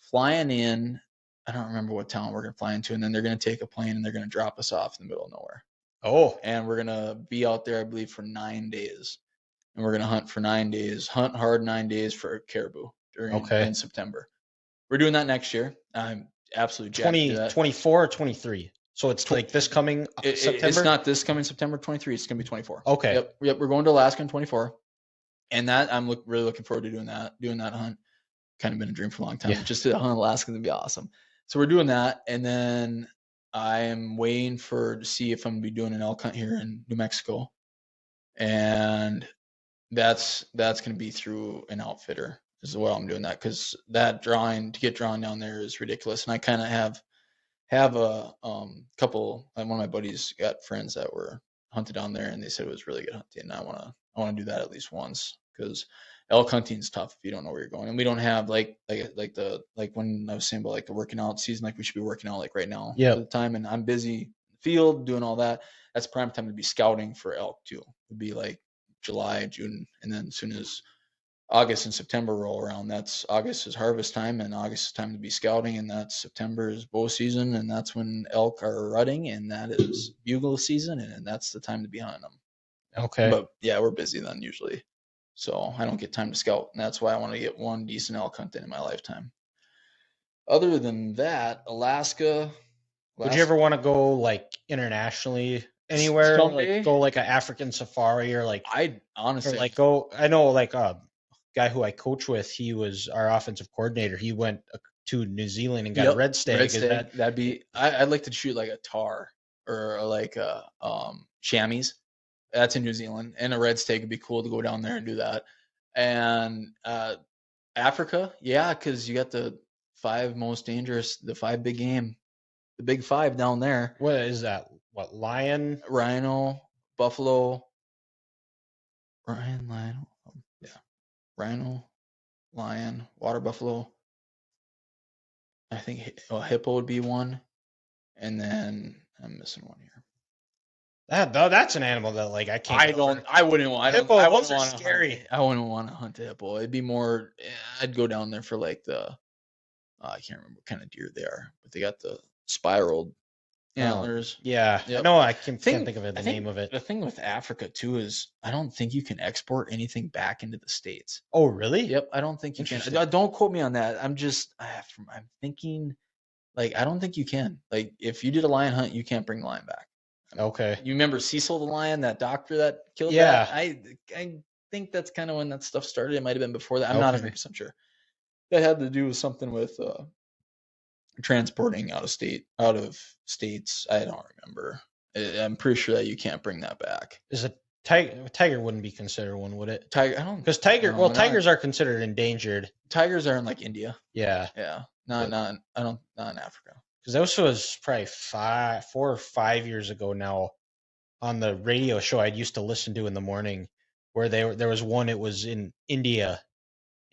flying in. I don't remember what town we're going to fly into, and then they're going to take a plane and they're going to drop us off in the middle of nowhere. Oh, And we're going to be out there, I believe, for 9 days, and we're going to hunt for 9 days, hunt hard 9 days for caribou okay. in September. We're doing that next year. I'm absolutely jacked to do that. 24 or 23. So it's like this coming September? It's not this coming September 23. It's going to be 24. Okay. Yep. We're going to Alaska in 24, and that I'm really looking forward to doing that hunt. Kind of been a dream for a long time. Yeah. Just to hunt Alaska would be awesome. So we're doing that, and then I'm waiting to see if I'm gonna be doing an elk hunt here in New Mexico, and that's going to be through an outfitter as well. I'm doing that because to get drawn down there is ridiculous, and I kind of have a couple. One of my buddies got friends that were hunted down there, and they said it was really good hunting. And I want to do that at least once because elk hunting is tough if you don't know where you're going, and we don't have like when I was saying about like the working out season, like we should be working out like right now Yep. at the time, and I'm busy in the field doing all that. That's prime time to be scouting for elk too. It'd be like July, June, and then as soon as August and September roll around, that's August is harvest time, and August is time to be scouting, and that's September is bow season, and that's when elk are rutting, and that is bugle season, and that's the time to be hunting them. Okay. But yeah, we're busy then usually, so I don't get time to scout, and that's why I want to get one decent elk hunt in my lifetime. Other than that, Alaska. Would you ever want to go like internationally anywhere? Someday? Like go like an African safari or like I honestly like go. I know like a guy who I coach with. He was our offensive coordinator. He went to New Zealand and got a red stag. Red stag. That'd be. I'd like to shoot like a tar or like a chamois. That's in New Zealand, and a red stag would be cool to go down there and do that. And Africa, yeah, because you got the five big game, the big five down there. What is that? What lion? Rhino, buffalo, lion, yeah, rhino, lion, water buffalo. I think hippo would be one, and then I'm missing one here. That's an animal that like I can't. I wouldn't want. Hippo. I Those wouldn't are want scary. I wouldn't want to hunt a hippo. It'd be more. I'd go down there for like I can't remember what kind of deer they are, but they got the spiraled antlers. Yeah. Yep. No, I can't think of the name of it. The thing with Africa too is I don't think you can export anything back into the States. Oh, really? Yep, I don't think you can. Don't quote me on that. I'm thinking like I don't think you can. Like if you did a lion hunt, you can't bring the lion back. Okay. You remember Cecil the lion, that doctor that killed Yeah. that? I think that's kind of when that stuff started. It might have been before that. I'm not 100% sure. That had to do with something with transporting out of states. I don't remember. I'm pretty sure that you can't bring that back. Is it tiger wouldn't be considered one, would it? Tiger, I don't. Because tigers are considered endangered. Tigers are in like India. Yeah. Yeah. Not in Africa. Because this was probably 4 or 5 years ago now, on the radio show I'd used to listen to in the morning, where there was one. It was in India,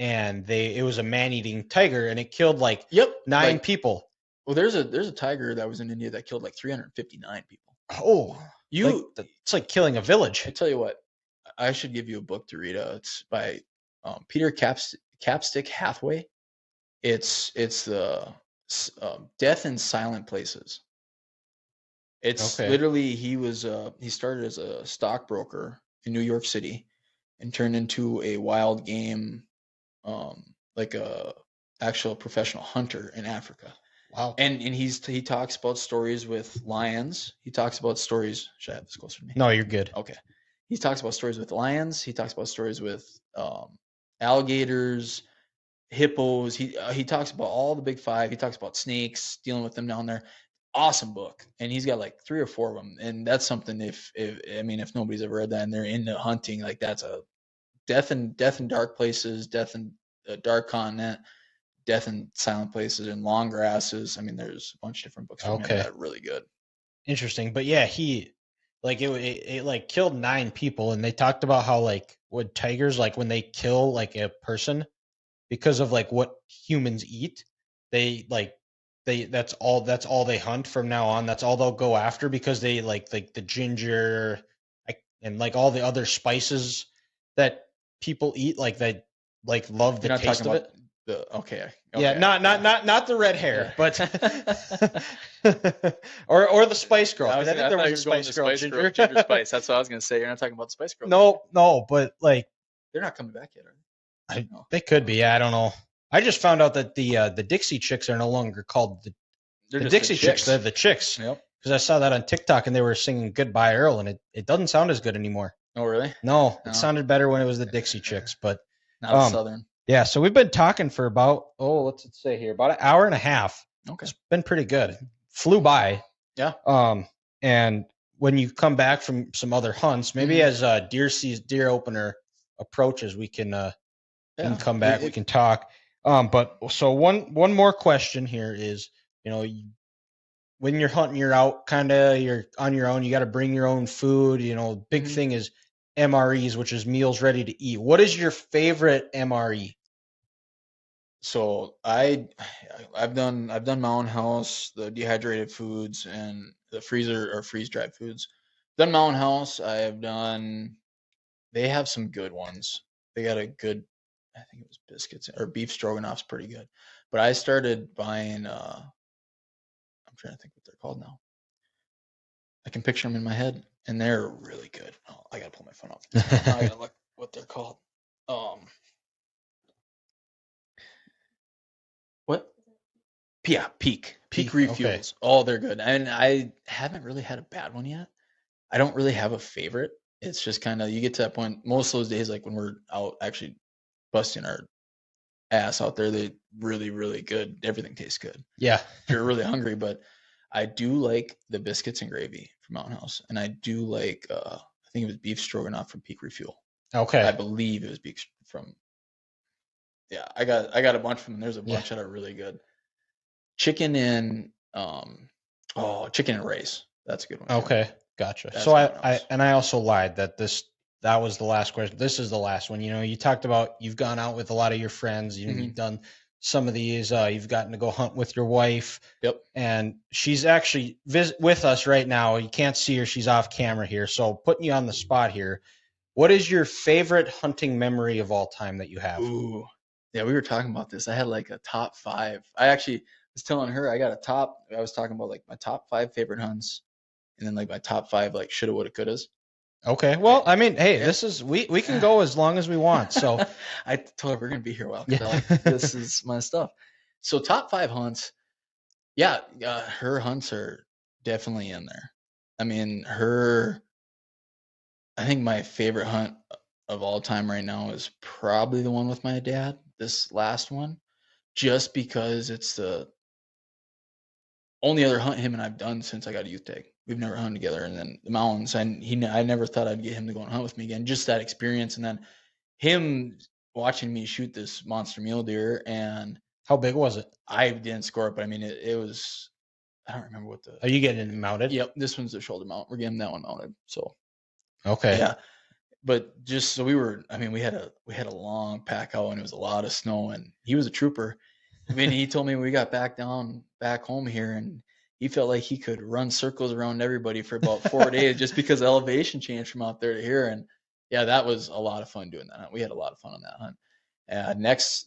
and it was a man-eating tiger, and it killed like 9 people. Well, there's a tiger that was in India that killed like 359 people. Oh, it's like killing a village. I tell you what, I should give you a book to read. It's by Peter Capstick Hathaway. It's the Death in Silent Places. It's Okay. literally he started as a stockbroker in New York City and turned into a wild game, like a actual professional hunter in Africa. Wow. And he talks about stories with lions. He talks about stories. Should I have this closer to me? No, you're good. Okay. He talks about stories with lions. He talks about stories with alligators, hippos. He talks about all the big five. He talks about snakes, dealing with them down there. Awesome book, and he's got like 3 or 4 of them, and that's something. If I mean, if nobody's ever read that and they're into hunting, like that's a death in dark places, death in a dark continent, death in silent places, and long grasses. I mean, there's a bunch of different books from him Okay. that are really good. Interesting. But yeah, he like it like killed 9 people, and they talked about how like would tigers like when they kill like a person because of like what humans eat, they like that's all they hunt from now on. That's all they'll go after because they like the ginger and like all the other spices that people eat like they like love the You're not talking taste of about it. the okay, Yeah, okay, not the red hair, yeah. but or the Spice Girl. I 'Cause was I think I there thought was you a were going Spice to Girl Spice Girl, ginger. Ginger Spice. That's what I was going to say. You're not talking about Spice Girl Ginger. No, but like They're not coming back yet, are they? No, they could be. I don't know. I just found out that the Dixie Chicks are no longer called they're the just the Dixie Chicks. They're chicks. the Chicks Yep. because I saw that on TikTok and they were singing "Goodbye Earl" and it doesn't sound as good anymore. Oh, really? No, it No, sounded better when it was the Dixie Chicks. But not a um, Southern. yeah. So we've been talking for about what's it say here? About an hour and a half. Okay. It's been pretty good. Flew by. Yeah. And when you come back from some other hunts, maybe as deer opener approaches, we can Yeah. come back. We can talk. But so one more question here is, when you're hunting, you're out kind of, you're on your own. You got to bring your own food. Big thing is MREs, which is meals ready to eat. What is your favorite MRE? So I've done Mountain House, the dehydrated foods, and the freezer or freeze dried foods. Done Mountain House. I have done. They have some good ones. They got a good. I think it was biscuits or beef stroganoff's pretty good. But I started buying. I'm trying to think what they're called now. I can picture them in my head, and they're really good. Oh, I gotta pull my phone off. Now I gotta look what they're called. What? Yeah, Peak Okay. refuels. Oh, they're good, and I haven't really had a bad one yet. I don't really have a favorite. It's just kind of you get to that point. Most of those days, like when we're out actually busting our ass out there, they really really good. Everything tastes good. Yeah. If you're really hungry, but I do like the biscuits and gravy from Mountain House, and I do like I think it was beef stroganoff from Peak Refuel. I Okay. believe it was beef from. Yeah, I got a bunch from them. There's a Yeah. bunch that are really good. Chicken and chicken and rice. That's a good one. Too. Okay. Gotcha. That's So Mountain I House. and I also lied that was the last question. This is the last one. You talked about you've gone out with a lot of your friends. You've done some of these. You've gotten to go hunt with your wife. Yep. And she's actually with us right now. You can't see her; she's off camera here. So putting you on the spot here, what is your favorite hunting memory of all time that you have? Ooh. Yeah, we were talking about this. I had like a top 5. I actually was telling her I got a top. I was talking about like my top 5 favorite hunts, and then like my top 5 like shoulda, woulda, couldas. Okay. Well, I mean, hey, Yeah. this is we can go as long as we want. So I told her we're gonna be here a while because this is my stuff. So top 5 hunts. Yeah, her hunts are definitely in there. I mean, I think my favorite hunt of all time right now is probably the one with my dad, this last one, just because it's the only other hunt him and I've done since I got a youth tag. We've never hunted together, and then the mountains, and I never thought I'd get him to go and hunt with me again. Just that experience, and then him watching me shoot this monster mule deer, and how big was it? I didn't score it, but I mean it was. I don't remember what the. Are you getting it mounted? Yep, this one's the shoulder mount. We're getting that one mounted. So Okay. yeah, but just so I mean, we had a long pack out, and it was a lot of snow, and he was a trooper. I mean, he told me when we got back home here, and he felt like he could run circles around everybody for about 4 days just because the elevation changed from out there to here. And yeah, that was a lot of fun doing that hunt. We had a lot of fun on that hunt.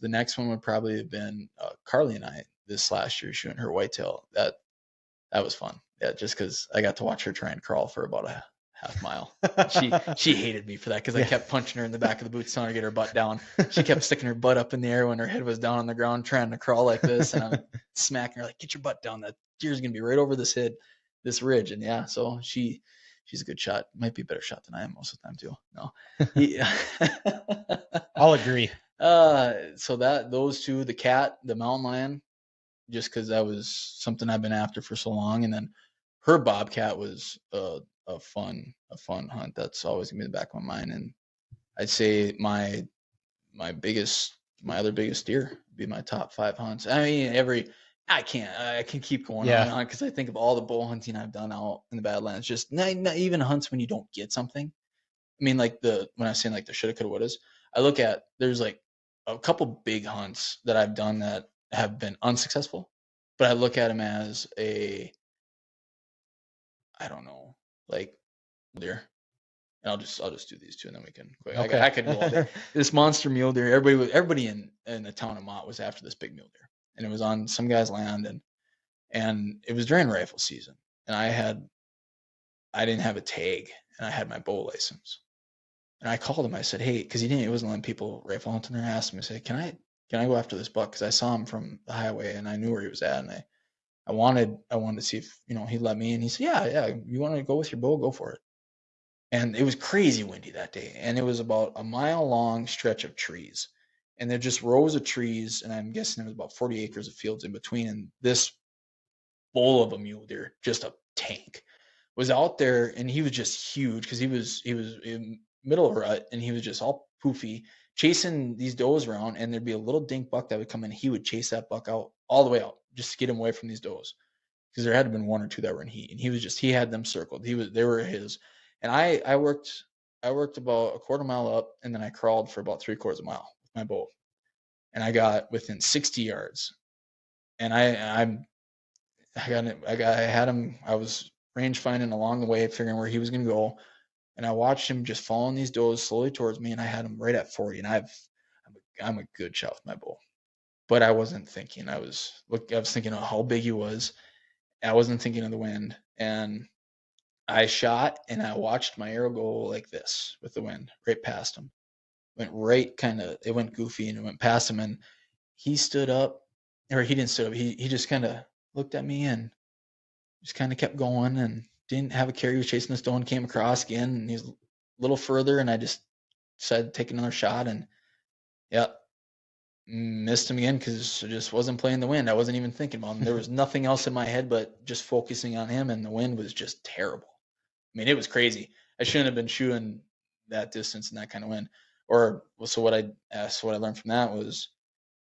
The next one would probably have been Carly and I this last year shooting her whitetail. That was fun. Yeah, just because I got to watch her try and crawl for about a half mile. She hated me for that because I kept punching her in the back of the boots, telling her to get her butt down. She kept sticking her butt up in the air when her head was down on the ground, trying to crawl like this, and I'm smacking her like, "Get your butt down! That deer's gonna be right over this ridge." And yeah, so she's a good shot. Might be a better shot than I am most of the time too. No, yeah. I'll agree. So those two, the cat, the mountain lion, just because that was something I've been after for so long, and then her bobcat was a fun hunt. That's always gonna be in the back of my mind. And I'd say my other biggest deer would be my top 5 hunts. I mean, I can keep going on and on because I think of all the bow hunting I've done out in the Badlands. Just not even hunts when you don't get something. I mean, like when I say like the shoulda, coulda, wouldas, I look at there's like a couple big hunts that I've done that have been unsuccessful, but I look at them as I don't know, like deer. And I'll just do these two, and then we can. Okay. I could go all day. This monster mule deer. Everybody in the town of Mott was after this big mule deer, and it was on some guy's land, and it was during rifle season, and I didn't have a tag, and I had my bow license, and I called him. I said, "Hey," because he wasn't letting people rifle hunt in there. I asked him. I said, "Can I go after this buck?" Because I saw him from the highway, and I knew where he was at, and I wanted to see if he'd let me. And he said, "Yeah, you want to go with your bow? Go for it." And it was crazy windy that day, and it was about a mile long stretch of trees, and they're just rows of trees, and I'm guessing there was about 40 acres of fields in between. And this bull of a mule deer, just a tank, was out there, and he was just huge because he was in middle of a rut, and he was just all poofy, chasing these does around, and there'd be a little dink buck that would come in. He would chase that buck out all the way out just to get him away from these does because there had been one or two that were in heat, and he had them circled. They were his, and I worked about a quarter mile up, and then I crawled for about 3/4 of a mile with my bow, and I got within 60 yards, and I had him. I was range finding along the way, figuring where he was going to go, and I watched him just following these does slowly towards me, and I had him right at 40, and I'm a good shot with my bow, but I wasn't thinking. I was thinking of how big he was. I wasn't thinking of the wind, and I shot, and I watched my arrow go like this with the wind right past him. It went goofy, and it went past him, and he stood up, or he didn't stood up. He just kind of looked at me and just kind of kept going and didn't have a care. He was chasing this stone, came across again, and he's a little further, and I just decided to take another shot, and yeah, missed him again because I just wasn't playing the wind. I wasn't even thinking about him. There was nothing else in my head but just focusing on him, and the wind was just terrible. I mean, it was crazy. I shouldn't have been shooting that distance in that kind of wind. So what I learned from that was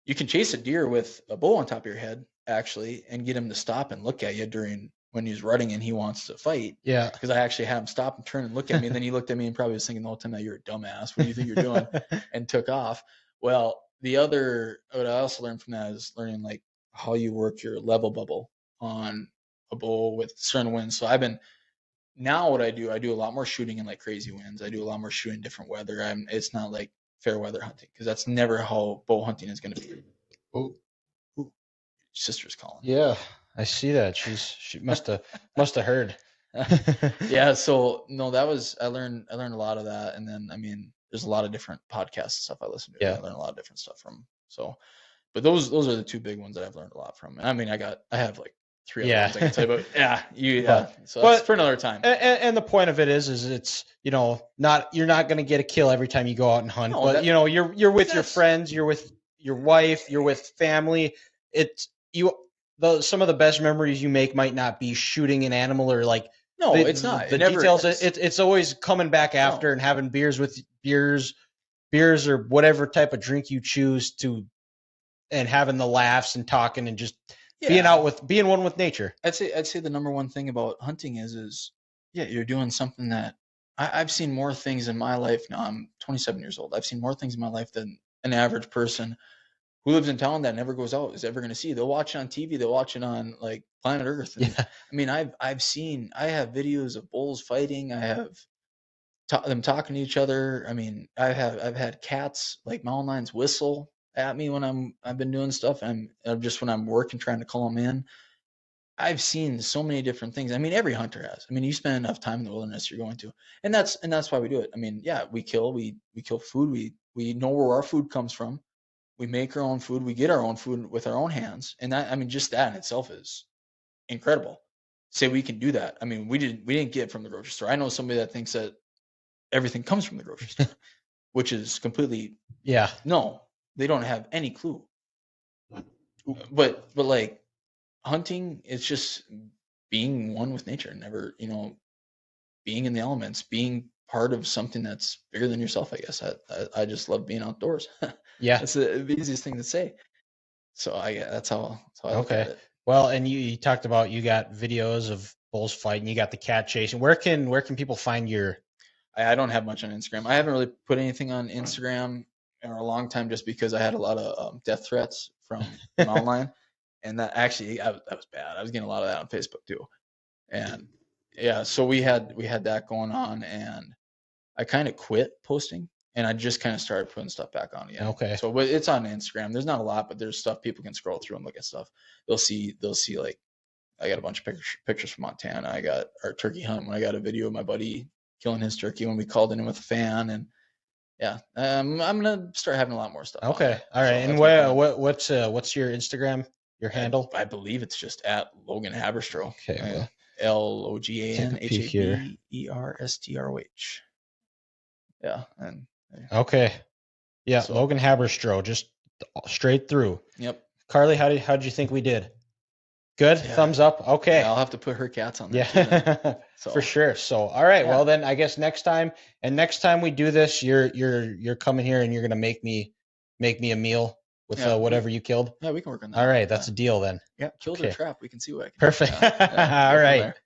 you can chase a deer with a bow on top of your head, actually, and get him to stop and look at you when he's rutting and he wants to fight. Yeah. Because I actually had him stop and turn and look at me, and then he looked at me and probably was thinking the whole time that you're a dumbass. What do you think you're doing? And took off. Well, what I also learned from that is learning like how you work your level bubble on a bow with certain winds. So what I do a lot more shooting in like crazy winds. I do a lot more shooting in different weather. It's not like fair weather hunting because that's never how bow hunting is going to be. Oh, sister's calling. Yeah, I see that. She must have heard. Yeah. So no, I learned a lot of that, and then I mean, there's a lot of different podcasts and stuff I listen to. Yeah. I learn a lot of different stuff from. So, but those are the two big ones that I've learned a lot from. And I mean, I have like 3 other ones I can tell you about. Yeah. So that's for another time. And the point of it is it's you're not going to get a kill every time you go out and hunt, No, but you're with your friends, you're with your wife, you're with family. Some of the best memories you make might not be shooting an animal or like it's not the details. It's always coming back after and having beers or whatever type of drink you choose to, and having the laughs and talking and just being one with nature. I'd say the number one thing about hunting is you're doing something that I've seen more things in my life. Now I'm 27 years old. I've seen more things in my life than an average person who lives in town that never goes out is ever going to see. They'll watch it on TV. They'll watch it on like Planet Earth. And, I mean, I have videos of bulls fighting. I have them talking to each other. I mean, I've had cats like mountain lions whistle at me when I've been doing stuff. And just when I'm working, trying to call them in. I've seen so many different things. I mean, every hunter has. I mean, you spend enough time in the wilderness, you're going to, and that's why we do it. I mean, yeah, we kill food. We know where our food comes from. We make our own food. We get our own food with our own hands, and that, I mean, just that in itself is incredible. Say we can do that. I mean, we didn't get it from the grocery store. I know somebody that thinks that everything comes from the grocery store, which is completely Yeah. no. They don't have any clue. But like hunting, it's just being one with nature. Never, being in the elements, being part of something that's bigger than yourself. I guess I just love being outdoors. Yeah. That's the easiest thing to say. So that's how I look at Okay. it. Well, and you talked about you got videos of bulls fighting. You got the cat chasing. Where can people find your? I don't have much on Instagram. I haven't really put anything on Instagram in a long time, just because I had a lot of death threats from online, and that actually that was bad. I was getting a lot of that on Facebook too, and yeah, so we had that going on, and I kind of quit posting, and I just kind of started putting stuff back on again. Okay. So but it's on Instagram. There's not a lot, but there's stuff people can scroll through and look at stuff. They'll see like I got a bunch of pictures from Montana. I got our turkey hunt when I got a video of my buddy killing his turkey when we called in with a fan, and yeah, I'm gonna start having a lot more stuff. Okay. All right. So And that's my plan. what's your Instagram? Your handle? I believe it's just at Logan Haberstroh. Okay. Well, Logan take a peek here. Haberstroh. Yeah, and Okay. Yeah. so Logan Haberstroh, just straight through. yep. Carly, how did you think we did? Good. Yeah. Thumbs up. Okay. Yeah, I'll have to put her cats on there too then. Yeah. So For sure. So, all right. Yeah. Well, then I guess next time we do this, you're coming here and you're gonna make me a meal with Yeah. whatever you killed. Yeah, we can work on that. All right. That's a deal then. Yeah, killed Okay. or trap. We can see what I can do. Perfect. Yeah, All go from right. there.